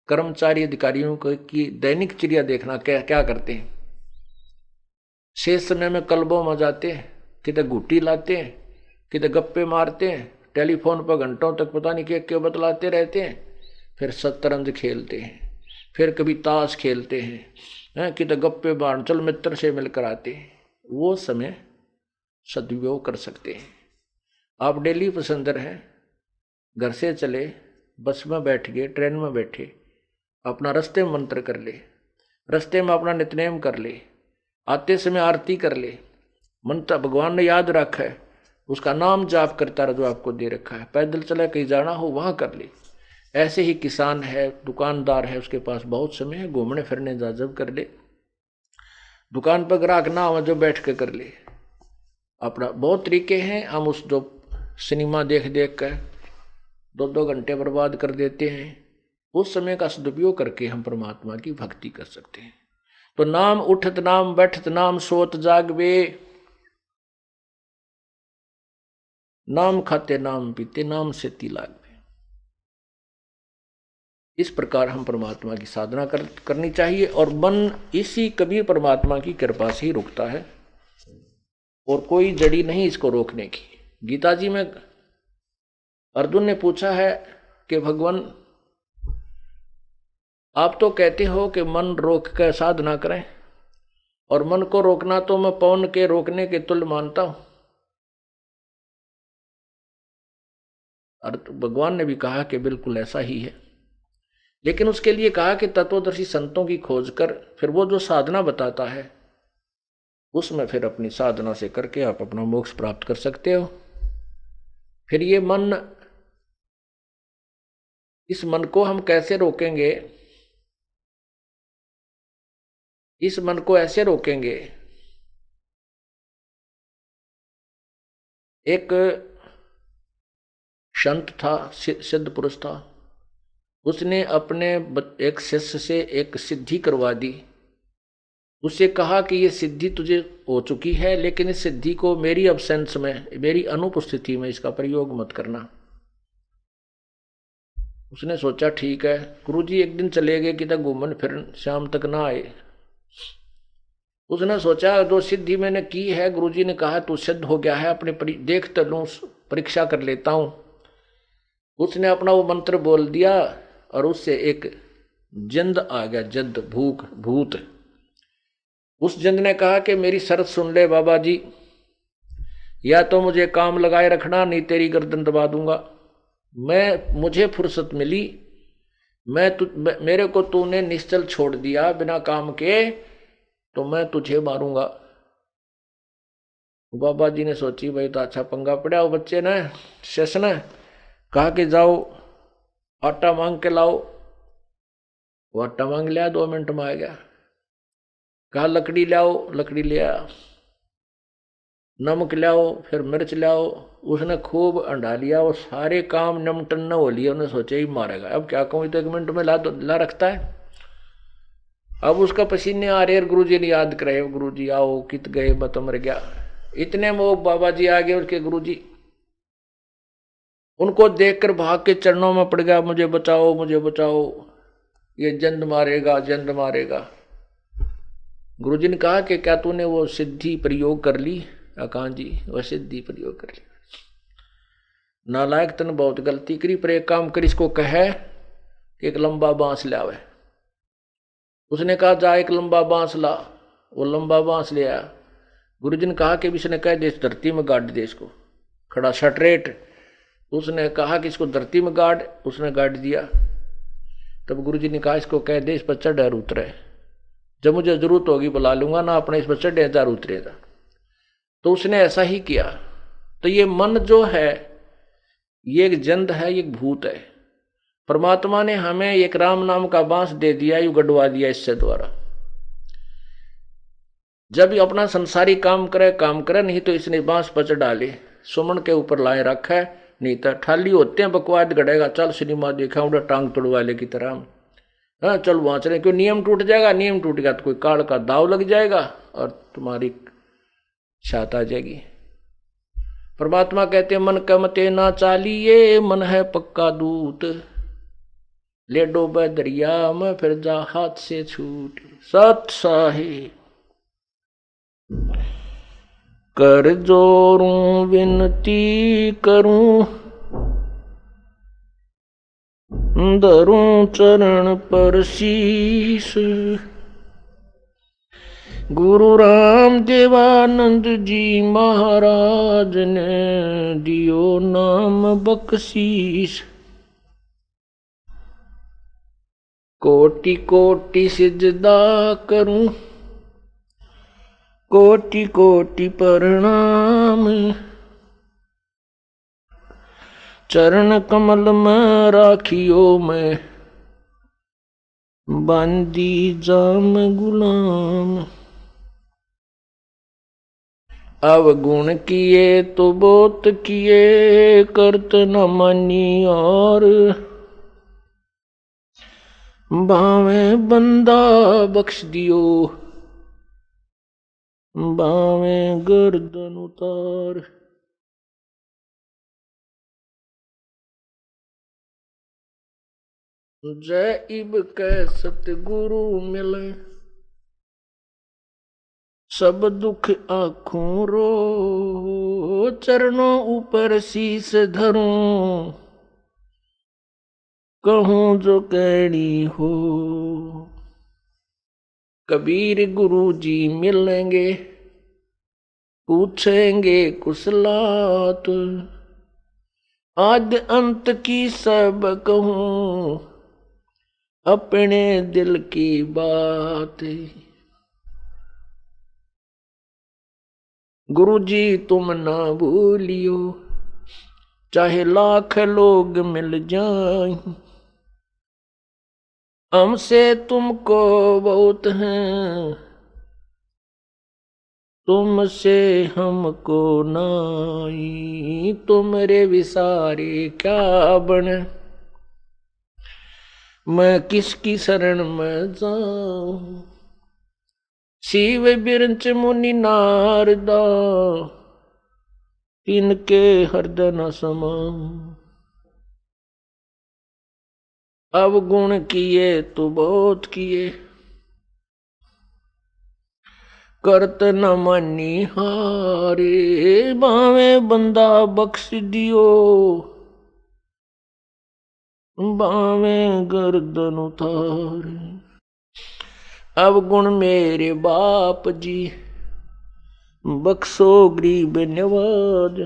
B: कर्मचारी अधिकारियों की दैनिक चर्या देखना, क्या करते हैं। शेष समय में क्लबों में जाते हैं, कितने घुट्टी लाते हैं, कितने गप्पे मारते हैं, टेलीफोन पर घंटों तक पता नहीं क्या बतलाते रहते हैं। फिर शतरंज खेलते हैं, फिर कभी ताश खेलते हैं, कितने गप्पे मार, चल मित्र से मिलकर आते हैं। वो समय सदुपयोग कर सकते हैं। आप डेली पैसेंजर हैं, घर से चले, बस में बैठ गए, ट्रेन में बैठे, अपना रास्ते में मंत्र कर ले, रास्ते में अपना नित्यनेम कर ले, आते समय आरती कर ले, मंत्र भगवान ने याद रखा है, उसका नाम जाप करता रहा जो आपको दे रखा है। पैदल चला कहीं जाना हो वहां कर ले। ऐसे ही किसान है, दुकानदार है, उसके पास बहुत समय है, घूमने फिरने जा जब कर ले। दुकान पर ग्राहक ना हो जो बैठ के कर ले। अपना बहुत तरीके हैं। हम उस जो सिनेमा देख देख कर 2-2 घंटे बर्बाद कर देते हैं, उस समय का सदुपयोग करके हम परमात्मा की भक्ति कर सकते हैं। तो नाम उठत नाम बैठत नाम सोत जागबे, नाम खाते नाम पीते, नाम से तिलाक में। इस प्रकार हम परमात्मा की साधना करनी चाहिए, और मन इसी कबीर परमात्मा की कृपा से ही रुकता है, और कोई जड़ी नहीं इसको रोकने की। गीता जी में अर्जुन ने पूछा है कि भगवान, आप तो कहते हो कि मन रोक कर साधना करें, और मन को रोकना तो मैं पवन के रोकने के तुल्य मानता हूं। और भगवान ने भी कहा कि बिल्कुल ऐसा ही है, लेकिन उसके लिए कहा कि तत्वदर्शी संतों की खोज कर फिर वो जो साधना बताता है उसमें फिर अपनी साधना से करके आप अपना मोक्ष प्राप्त कर सकते हो। फिर ये मन, इस मन को हम कैसे रोकेंगे? इस मन को ऐसे रोकेंगे, एक संत था, सिद्ध पुरुष था, उसने अपने एक शिष्य से एक सिद्धि करवा दी। उससे कहा कि ये सिद्धि तुझे हो चुकी है, लेकिन इस सिद्धि को मेरी अब्सेंस में, मेरी अनुपस्थिति में इसका प्रयोग मत करना। उसने सोचा ठीक है। गुरुजी एक दिन चले गए कि तक घूमन फिरन, शाम तक ना आए। उसने सोचा जो सिद्धि मैंने की है, गुरुजी ने कहा तू सिद्ध हो गया है, अपने देख तो लूं, परीक्षा कर लेता हूं। उसने अपना वो मंत्र बोल दिया और उससे एक जिंद आ गया, जिंद, भूत। उस जिंद ने कहा कि मेरी शर्त सुन ले बाबा जी, या तो मुझे काम लगाए रखना, नहीं तेरी गर्दन दबा दूंगा। मुझे फुर्सत मिली, मेरे को तूने निश्चल छोड़ दिया बिना काम के, तो मैं तुझे मारूंगा। बाबा जी ने सोची भाई तो अच्छा पंगा पड़ा। वो बच्चे ने, शेष ने कहा कि जाओ आटा मांग के लाओ। वो आटा मांग लिया, 2 मिनट में आ गया। कहा लकड़ी लाओ, लकड़ी ले आया। नमक लाओ, फिर मिर्च लाओ। उसने खूब अंडा लिया, वो सारे काम नमटन न हो लिए। उन्हें सोचा ही मारेगा, अब क्या कहूँ, तो 1 मिनट में ला रखता है। अब उसका पसीने आ रहे, गुरुजी ने याद करे, गुरुजी आओ, कित गए, मैं तो मर गया। इतने में वो बाबा जी आ गए, उसके गुरुजी। उनको देखकर भाग के चरणों में पड़ गया, मुझे बचाओ, मुझे बचाओ, ये जंद मारेगा, जंद मारेगा। गुरुजी ने कहा कि क्या तूने वो सिद्धि प्रयोग कर ली? कहा जी, वह सिद्धि प्रयोग कर ली। नालायक तन बहुत गलती करी, पर एक काम कर, इसको कहे कि एक लंबा बांस ले आवे। उसने कहा जा एक लंबा बांस ला। वो लंबा बांस ले आया। गुरुजी ने कहा कि इसने कह दे धरती में गाड़ दे इसको, खड़ा स्ट्रेट। उसने कहा कि इसको धरती में गाड़, उसने गाड़ दिया। तब गुरुजी ने कहा इसको कह दे इस पर चढ़ उतरे, जब मुझे जरूरत होगी बुला लूंगा ना, अपने इस पर चढ़े जा उतरेगा। तो उसने ऐसा ही किया। तो ये मन जो है ये एक जंद है, ये एक भूत है। परमात्मा ने हमें एक राम नाम का बांस दे दिया, यू गड़वा दिया इससे द्वारा। जब अपना संसारी काम करे, नहीं तो इसने बांस पच डाले, सुमन के ऊपर लाए रखा है, नहीं तो ठाली होते हैं बकवाद गड़ेगा, चल सिनेमा देखा उड़ा टांग तोड़वाले की तरह। हाँ चल वहां चले, क्यों नियम टूट जाएगा, नियम टूट गया तो कोई काल का दाव लग जाएगा और तुम्हारी छात आ जाएगी। परमात्मा कहते मन कमते ना चालिए, मन है पक्का दूत, ले डोबे दरिया में फिर जा हाथ से छूट। सत साहे कर जोरूं विनती करूं, धरूं चरण पर शीश। गुरु राम देवानंद जी महाराज ने दियो नाम बख्शीश। कोटि कोटि सिजदा करूं, कोटि कोटि प्रणाम, चरण कमल में राखियो मैं, बांदी जाम गुलाम। अवगुण किए तो बहुत किए, करत न मानी और, बावे बंदा बख्श दियो, बावे गर्दन उतार। जय इब कै सतगुरु मिले, सब दुख आँखों रो, चरणों ऊपर शीस धरूं, कहूं जो कहनी हो। कबीर गुरु जी मिलेंगे, पूछेंगे कुशलात, आद्य अंत की सब कहूं, अपने दिल की बात। गुरु जी तुम ना भूलियो, चाहे लाख लोग मिल जाएं, हमसे तुमको बहुत हैं, तुमसे हमको नाई। तुमरे विसारे क्या बने, मैं किसकी शरण में जाऊं। शिव बिरंच मुनि नारदा, तिनके हृदय न समाऊं। अवगुण किए तो बहुत किए, करत न मानी हारे। बावे बंदा बख्श दियो, बावे गर्दन उतारे। अवगुण मेरे बाप जी, बख्शो गरीब नवाज।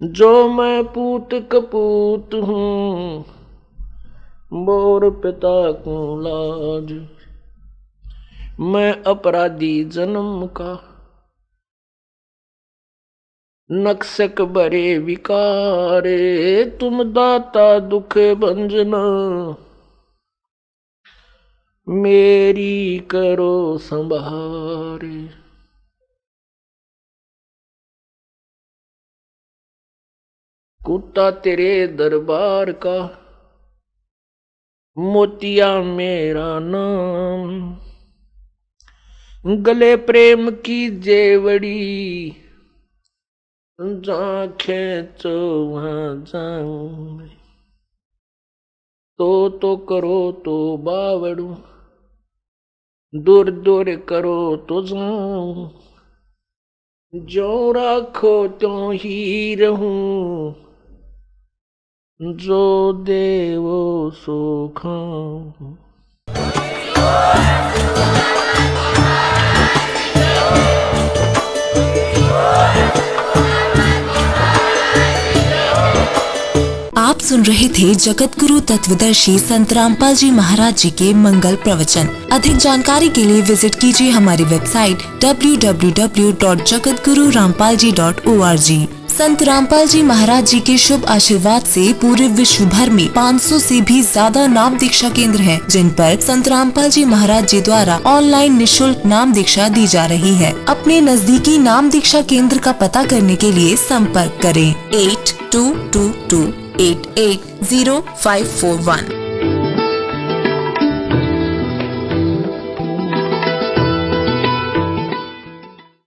B: जो मैं पूत कपूत हूँ, मोर पिता को लाज। मैं अपराधी जन्म का, नक्सक बरे विकारे। तुम दाता दुख भंजना, मेरी करो संभारे। कुत्ता तेरे दरबार का, मोतिया मेरा नाम। गले प्रेम की जेवड़ी, जहाँ खेचो वहाँ जाऊं। तो करो तो बावड़ू, दूर दूर करो तो जाऊं। जो राखो तो ही रहूं, जो देवो सो खाऊं।
C: आप सुन रहे थे जगत गुरु तत्वदर्शी संत रामपाल जी महाराज जी के मंगल प्रवचन। अधिक जानकारी के लिए विजिट कीजिए हमारी वेबसाइट www.jagatgururampalji.org। संत रामपाल जी महाराज जी के शुभ आशीर्वाद से पूरे विश्व भर में 500 से भी ज्यादा नाम दीक्षा केंद्र हैं, जिन पर संत रामपाल जी महाराज जी द्वारा ऑनलाइन निशुल्क नाम दीक्षा दी जा रही है। अपने नजदीकी नाम दीक्षा केंद्र का पता करने के लिए संपर्क करें 8222880541।